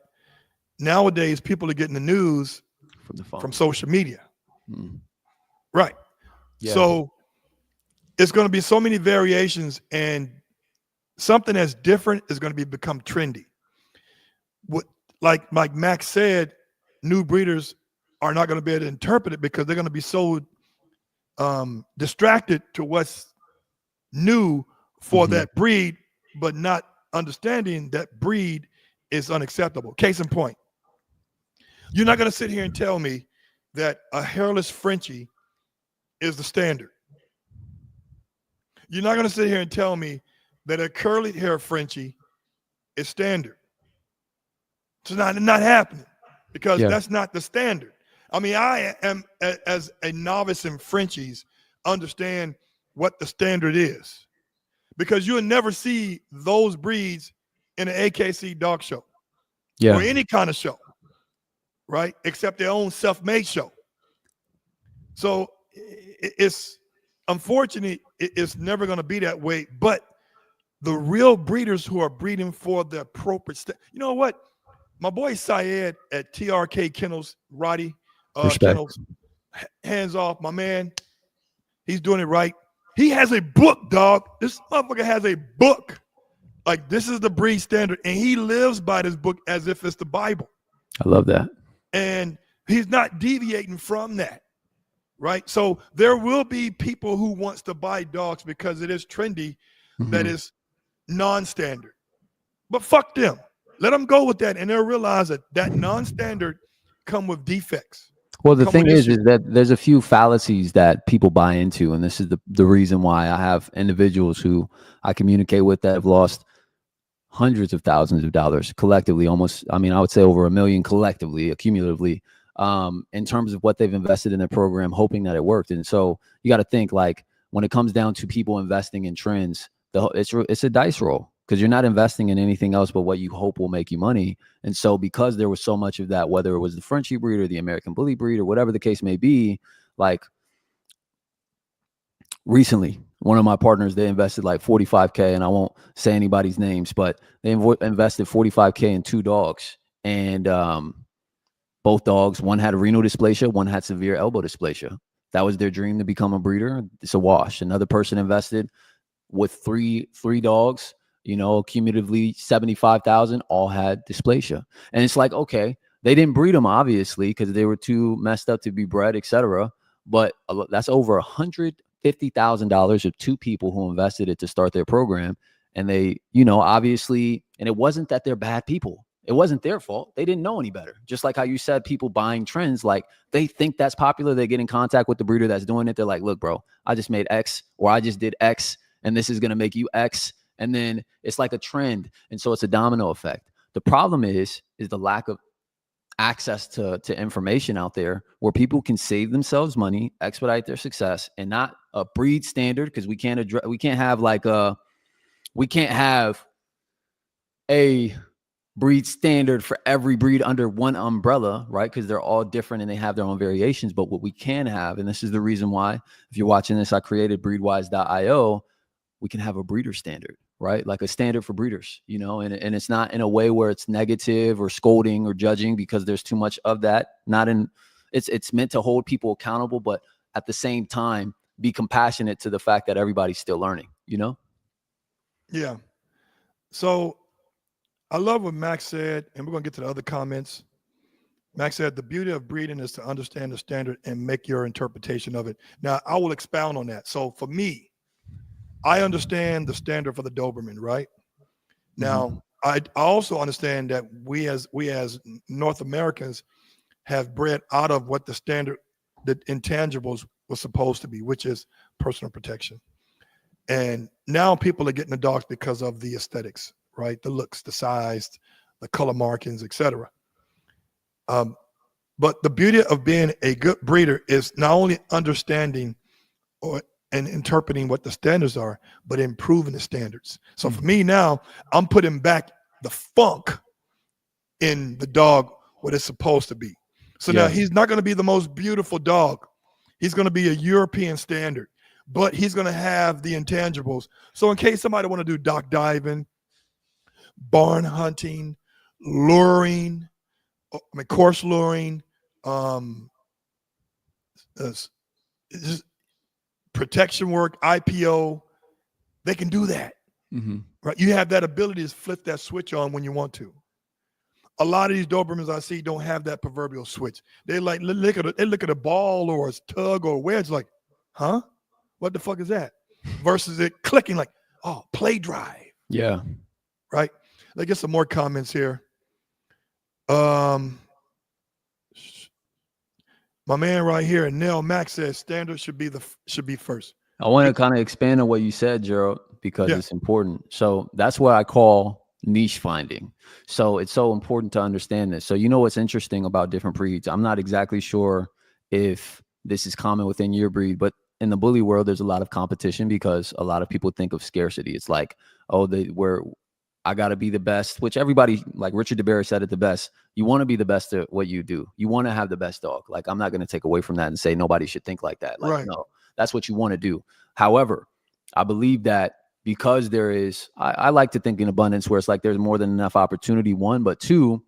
Nowadays, people are getting the news From the phone, from social media, right? Yeah. So it's going to be so many variations, and something that's different is going to become trendy. What, like Max said, new breeders are not going to be able to interpret it because they're going to be so distracted to what's new for that breed, but not understanding that breed is unacceptable. Case in point, you're not going to sit here and tell me that a hairless Frenchie is the standard. You're not going to sit here and tell me that a curly hair Frenchie is standard. It's not happening because that's not the standard. I mean, I am, as a novice in Frenchies, understand what the standard is because you'll never see those breeds in an AKC dog show or any kind of show, right? Except their own self-made show. So it's unfortunate. It's never going to be that way. But the real breeders who are breeding for the appropriate you know what? My boy Syed at TRK Kennels, Roddy Kennels, hands off, my man. He's doing it right. He has a book, dog. This motherfucker has a book. Like, this is the breed standard, and he lives by this book as if it's the Bible. I love that. And he's not deviating from that, right? So there will be people who wants to buy dogs because it is trendy, that is non-standard. But fuck them. Let them go with that, and they'll realize that non-standard come with defects. Well, the thing is that there's a few fallacies that people buy into, and this is the reason why I have individuals who I communicate with that have lost hundreds of thousands of dollars collectively, almost, I mean, I would say over $1 million collectively, cumulatively, in terms of what they've invested in their program, hoping that it worked. And so you got to think, like, when it comes down to people investing in trends, it's a dice roll, because you're not investing in anything else but what you hope will make you money. And so because there was so much of that, whether it was the Frenchie breed or the American Bully breed or whatever the case may be, like recently, one of my partners, they invested like $45K, and I won't say anybody's names, but they invested $45K in 2 dogs. And both dogs, one had renal dysplasia, one had severe elbow dysplasia. That was their dream, to become a breeder. It's a wash. Another person invested with three dogs, you know, cumulatively 75,000, all had dysplasia. And it's like, okay, they didn't breed them, obviously, because they were too messed up to be bred, etc. But that's over $150,000 of 2 people who invested it to start their program. And they, you know, obviously, and it wasn't that they're bad people. It wasn't their fault. They didn't know any better. Just like how you said, people buying trends, like they think that's popular. They get in contact with the breeder that's doing it. They're like, look, bro, I just made X, or I just did X, and this is going to make you X. And then it's like a trend. And so it's a domino effect. The problem is the lack of access to information out there where people can save themselves money, expedite their success, and not a breed standard, because we can't have a breed standard for every breed under one umbrella, right? Because they're all different and they have their own variations. But what we can have, and this is the reason why, if you're watching this, I created breedwise.io, we can have a breeder standard, right? Like a standard for breeders, you know, and it's not in a way where it's negative or scolding or judging, because there's too much of that. It's meant to hold people accountable, but at the same time, be compassionate to the fact that everybody's still learning, you know? Yeah. So I love what Max said, and we're going to get to the other comments. Max said, the beauty of breeding is to understand the standard and make your interpretation of it. Now, I will expound on that. So for me, I understand the standard for the Doberman, right? Now, I also understand that we as North Americans have bred out of what the standard, the intangibles was supposed to be, which is personal protection. And now people are getting the dogs because of the aesthetics, right? The looks, the size, the color markings, etc. But the beauty of being a good breeder is not only understanding and interpreting what the standards are, but improving the standards. So for me now, I'm putting back the funk in the dog what it's supposed to be. So now he's not going to be the most beautiful dog. He's going to be a European standard, but he's going to have the intangibles. So in case somebody want to do dock diving, barn hunting, luring, course luring, just protection work, IPO, they can do that. Right? You have that ability to flip that switch on when you want to. A lot of these Dobermans I see don't have that proverbial switch. They like look at a ball or a tug or a wedge like, huh? What the fuck is that? Versus it clicking like, oh, play drive. Yeah. Right? Let's get some more comments here. My man right here, Neil Max says standard should be first. I want to kind of expand on what you said, Gerald, because it's important. So that's what I call niche finding. So it's so important to understand this. So you know what's interesting about different breeds? I'm not exactly sure if this is common within your breed, but in the bully world, there's a lot of competition because a lot of people think of scarcity. It's like, oh, I got to be the best, which everybody, like Richard DeBerry said it the best. You want to be the best at what you do. You want to have the best dog. Like, I'm not going to take away from that and say nobody should think like that. Like, no, that's what you want to do. However, I believe that because there is, I like to think in abundance where it's like there's more than enough opportunity, one, but two,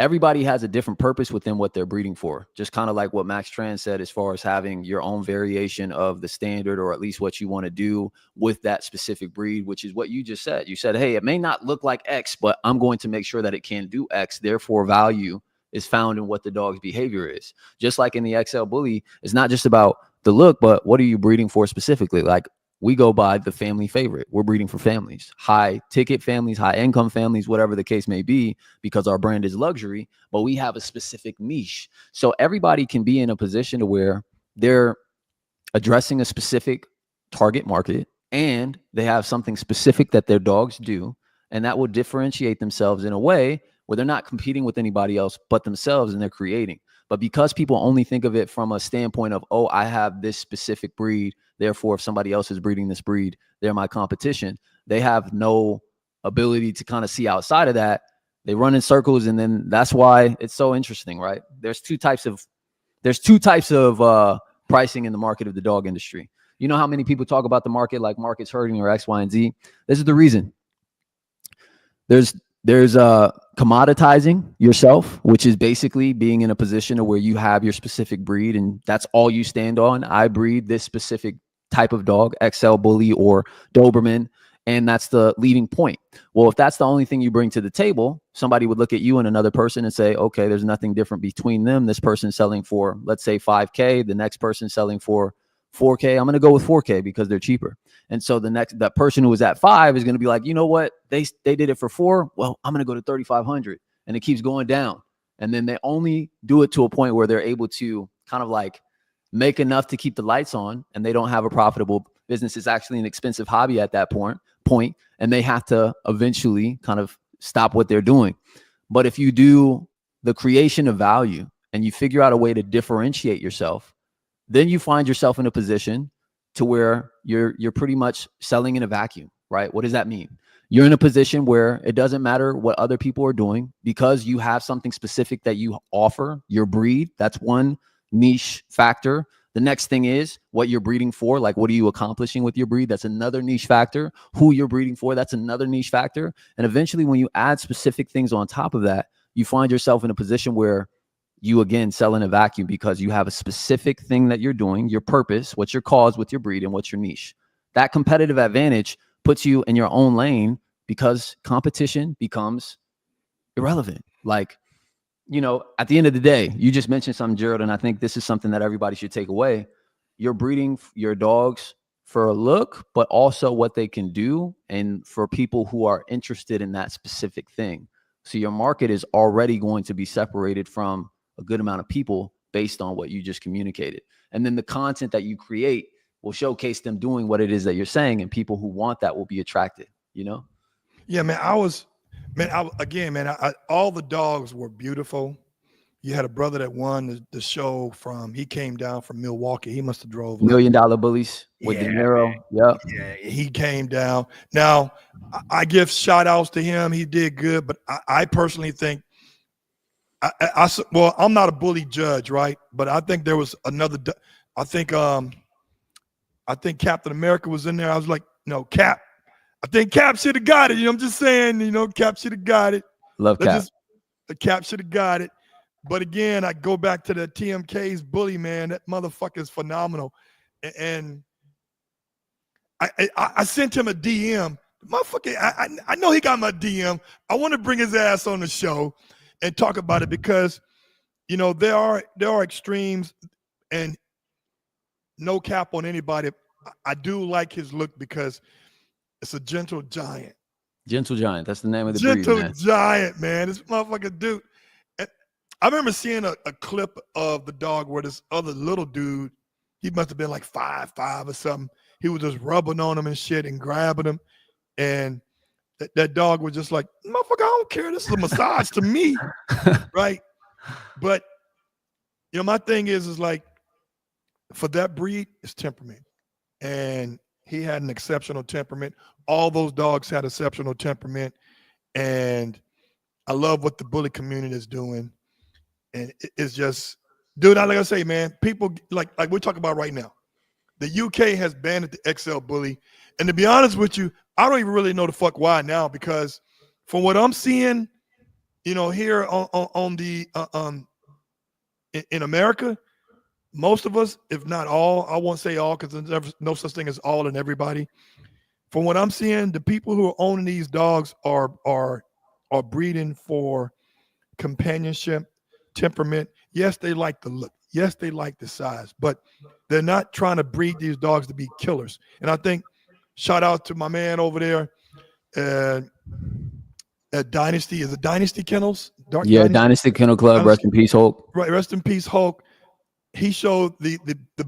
everybody has a different purpose within what they're breeding for. Just kind of like what Max Tran said, as far as having your own variation of the standard, or at least what you want to do with that specific breed, which is what you just said. You said, hey, it may not look like X, but I'm going to make sure that it can do X. Therefore, value is found in what the dog's behavior is. Just like in the XL Bully, it's not just about the look, but what are you breeding for specifically? Like, we go by the family favorite. We're breeding for families, high ticket families, high income families, whatever the case may be, because our brand is luxury, but we have a specific niche. So everybody can be in a position to where they're addressing a specific target market and they have something specific that their dogs do. And that will differentiate themselves in a way where they're not competing with anybody else but themselves, and they're creating. But because people only think of it from a standpoint of, oh, I have this specific breed, therefore, if somebody else is breeding this breed, they're my competition. They have no ability to kind of see outside of that. They run in circles, and then that's why it's so interesting, right? There's two types of pricing in the market of the dog industry. You know how many people talk about the market like market's hurting or X, Y, and Z? This is the reason. There's commoditizing yourself, which is basically being in a position where you have your specific breed and that's all you stand on. I breed this specific type of dog, XL Bully or Doberman, and that's the leading point. Well, if that's the only thing you bring to the table, somebody would look at you and another person and say, okay, there's nothing different between them. This person's selling for, let's say, 5K. The next person selling for 4K. I'm going to go with 4K because they're cheaper. And so that person who was at 5 is going to be like, you know what? They did it for 4. Well, I'm going to go to 3,500, and it keeps going down. And then they only do it to a point where they're able to kind of like make enough to keep the lights on, and they don't have a profitable business. It's actually an expensive hobby at that point, and they have to eventually kind of stop what they're doing. But if you do the creation of value and you figure out a way to differentiate yourself, then you find yourself in a position to where you're pretty much selling in a vacuum, right? What does that mean? You're in a position where it doesn't matter what other people are doing because you have something specific that you offer, your breed. That's one niche factor. The next thing is what you're breeding for. Like, what are you accomplishing with your breed? That's another niche factor. Who you're breeding for, that's another niche factor. And eventually, when you add specific things on top of that, you find yourself in a position where you again sell in a vacuum because you have a specific thing that you're doing, your purpose, what's your cause with your breed, and what's your niche. That competitive advantage puts you in your own lane because competition becomes irrelevant. Like, you know, at the end of the day, you just mentioned something, Gerald, and I think this is something that everybody should take away. You're breeding your dogs for a look, but also what they can do and for people who are interested in that specific thing. So your market is already going to be separated from a good amount of people based on what you just communicated. And then the content that you create will showcase them doing what it is that you're saying, and people who want that will be attracted, you know? Yeah, man. All the dogs were beautiful. You had a brother that won the show he came down from Milwaukee. He must have drove $1 like, Million Bullies with De yeah, Niro. Yep. yeah, he came down. Now, I give shout outs to him. He did good, but I personally think, well, I'm not a bully judge, right? But I think there was another, I think, I think Captain America was in there. I was like, no, Cap. I think Cap should have got it. You know, I'm just saying, Cap should have got it. Love Cap. The Cap should have got it. But again, I go back to the TMK's bully, man. That motherfucker is phenomenal. And I sent him a DM. Motherfucker, I know he got my DM. I want to bring his ass on the show and talk about it because, there are extremes, and no cap on anybody. I do like his look because it's a gentle giant. Gentle giant. That's the name of the breed, Gentle giant, man. This motherfucker dude. And I remember seeing a clip of the dog where this other little dude, he must have been like 5'5" or something. He was just rubbing on him and shit and grabbing him. And that dog was just like, motherfucker, I don't care. This is a massage to me. Right? But, my thing is like, for that breed, it's temperament. And he had an exceptional temperament. All those dogs had exceptional temperament. And I love what the bully community is doing. And it's just, dude, like I say, man, people like we're talking about right now. The UK has banned the XL bully. And to be honest with you, I don't even really know the fuck why now, because from what I'm seeing, here on the in America, most of us, if not all, I won't say all because there's no such thing as all and everybody. From what I'm seeing, the people who are owning these dogs are breeding for companionship, temperament. Yes, they like the look. Yes, they like the size, but they're not trying to breed these dogs to be killers. And I think, shout out to my man over there at Dynasty. Is it Dynasty Kennels? Dynasty Kennel Club. Rest in peace, Hulk. Right, rest in peace, Hulk. He showed the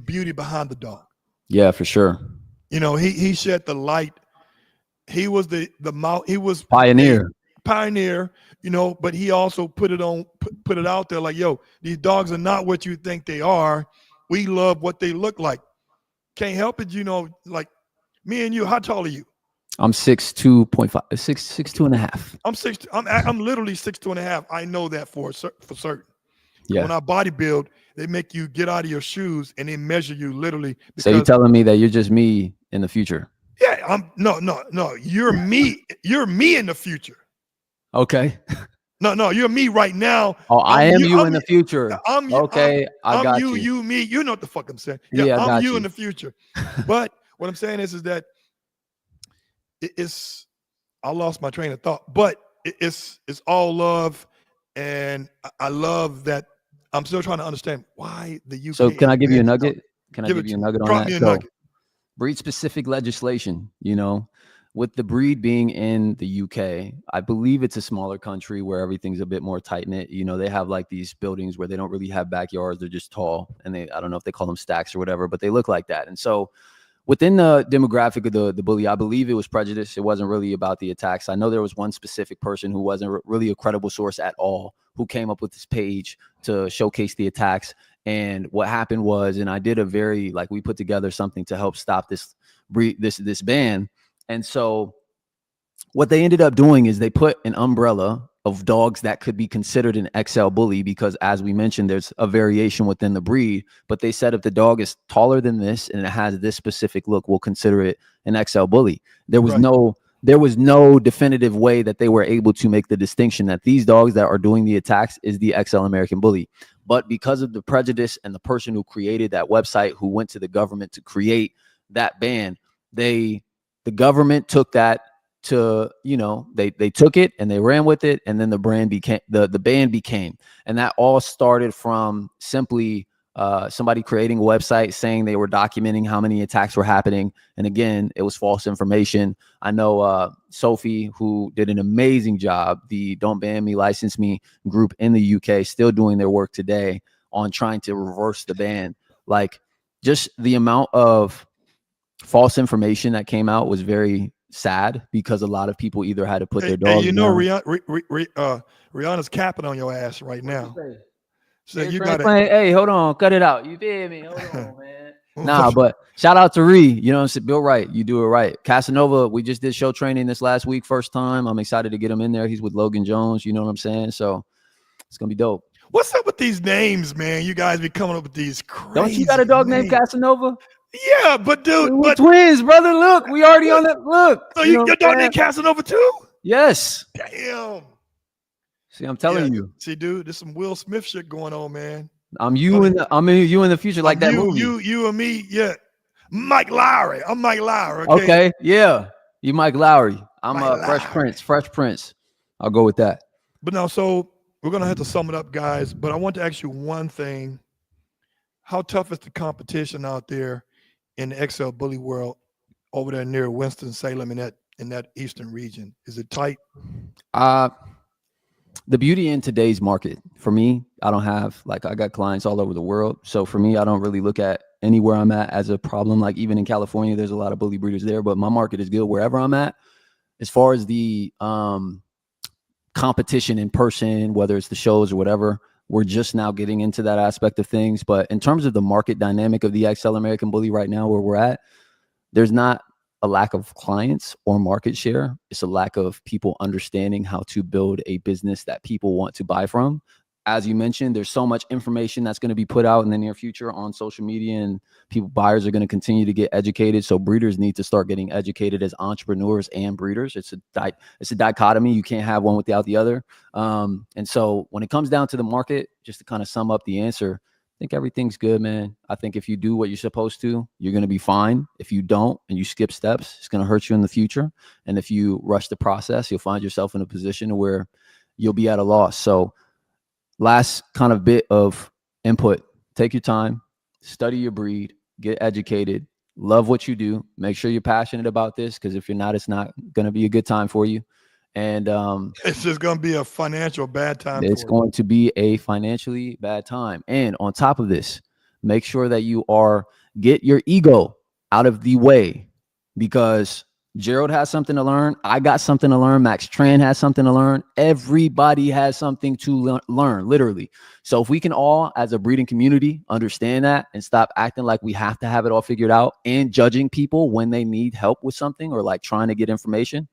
beauty behind the dog. Yeah, for sure. He shed the light. He was the pioneer, but he also put it out there like, yo, these dogs are not what you think they are. We love what they look like. Can't help it, like me and you. How tall are you? I'm 6'2.5, 6'2 and a half. I'm literally 6'2 and a half. I know that for certain. Yeah. When I bodybuild, they make you get out of your shoes and they measure you literally. So you're telling me that you're just me in the future? Yeah, no. You're me. You're me in the future. Okay. No, you're me right now. Oh, I am you in the future. I'm you. Okay, I got you. You, me. You know what the fuck I'm saying. Yeah, I'm you in the future. But what I'm saying is that it's. I lost my train of thought, but it's all love, and I love that. I'm still trying to understand why the UK. So can I give you a nugget? Can I give you a nugget on that? Drop me a nugget. Breed-specific legislation, with the breed being in the UK, I believe it's a smaller country where everything's a bit more tight-knit. They have like these buildings where they don't really have backyards. They're just tall. And I don't know if they call them stacks or whatever, but they look like that. And so within the demographic of the bully, I believe it was prejudice. It wasn't really about the attacks. I know there was one specific person who wasn't really a credible source at all who came up with this page to showcase the attacks. And what happened was, and I did we put together something to help stop this ban. And so what they ended up doing is they put an umbrella of dogs that could be considered an XL bully, because as we mentioned, there's a variation within the breed, but they said if the dog is taller than this and it has this specific look, we'll consider it an XL bully. There was no definitive way that they were able to make the distinction that these dogs that are doing the attacks is the XL American bully. But because of the prejudice and the person who created that website, who went to the government to create that ban, the government took that to, they took it and they ran with it. And then the ban became, and that all started from simply somebody creating a website saying they were documenting how many attacks were happening. And again, it was false information. I know Sophie, who did an amazing job, the Don't Ban Me, License Me group in the UK, still doing their work today on trying to reverse the ban. Like, just the amount of false information that came out was very sad because a lot of people either had to put their Hey, dogs you know, down. Rihanna's capping on your ass right now. So Hey, you got transplant. Hey, hold on, cut it out. You feel me? Hold on, man. Nah, to. but shout out to Ree. You know what I'm saying? Bill Wright, you do it right. Casanova, we just did show training this last week, first time. I'm excited to get him in there. He's with Logan Jones. You know what I'm saying? So it's gonna be dope. What's up with these names, man? You guys be coming up with these crazy. Don't you got a dog named Casanova? Yeah, but dude, we're twins, brother. Look, we already on that. Look. So your dog named Casanova too? Yes. Damn. See, I'm telling you. See, dude, there's some Will Smith shit going on, man. I'm you in the future, like that movie. You and me, yeah. Mike Lowry. I'm Mike Lowry. Okay, yeah. You Mike Lowry. I'm Mike Fresh Prince. I'll go with that. But no, so we're gonna have to sum it up, guys. But I want to ask you one thing. How tough is the competition out there in the XL bully world over there near Winston-Salem in that eastern region? Is it tight? The beauty in today's market, for me, I got clients all over the world. So for me, I don't really look at anywhere I'm at as a problem. Like even in California, there's a lot of bully breeders there, but my market is good wherever I'm at. As far as the competition in person, whether it's the shows or whatever, we're just now getting into that aspect of things. But in terms of the market dynamic of the XL American Bully right now, where we're at, there's not a lack of clients or market share. It's a lack of people understanding how to build a business that people want to buy from. As you mentioned, there's so much information that's going to be put out in the near future on social media, and buyers are going to continue to get educated. So breeders need to start getting educated as entrepreneurs and breeders. It's a dichotomy. You can't have one without the other. And so when it comes down to the market, just to kind of sum up the answer, I think everything's good, man. I think if you do what you're supposed to, you're going to be fine. If you don't and you skip steps, it's going to hurt you in the future. And if you rush the process, you'll find yourself in a position where you'll be at a loss. So last kind of bit of input, take your time, study your breed, get educated, love what you do. Make sure you're passionate about this, because if you're not, it's not going to be a good time for you. And it's just going to be a financial bad time. It's going to be a financially bad time. And on top of this, make sure that you get your ego out of the way, because Gerald has something to learn. I got something to learn. Max Tran has something to learn. Everybody has something to learn, literally. So if we can all, as a breeding community, understand that and stop acting like we have to have it all figured out and judging people when they need help with something or like trying to get information,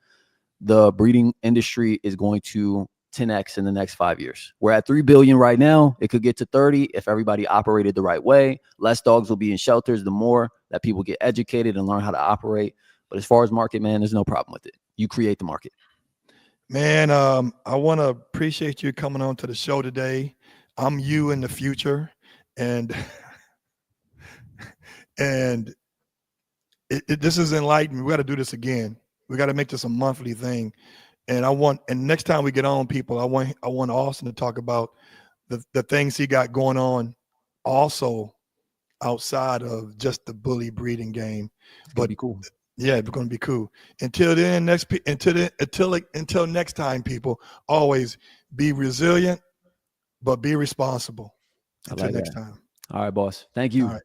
the breeding industry is going to 10x in the next 5 years. We're at 3 billion right now. It could get to 30 if everybody operated the right way. Less dogs will be in shelters the more that people get educated and learn how to operate. But as far as market, man, there's no problem with it. You create the market. Man, I want to appreciate you coming on to the show today. I'm you in the future, and this is enlightening. We got to do this again. We got to make this a monthly thing. And next time we get on, people, I want Austin to talk about the things he got going on also outside of just the bully breeding game. But be cool. Yeah, it's going to be cool. Until then, until next time, people, always be resilient, but be responsible. Until next time. All right, boss. Thank you. All right.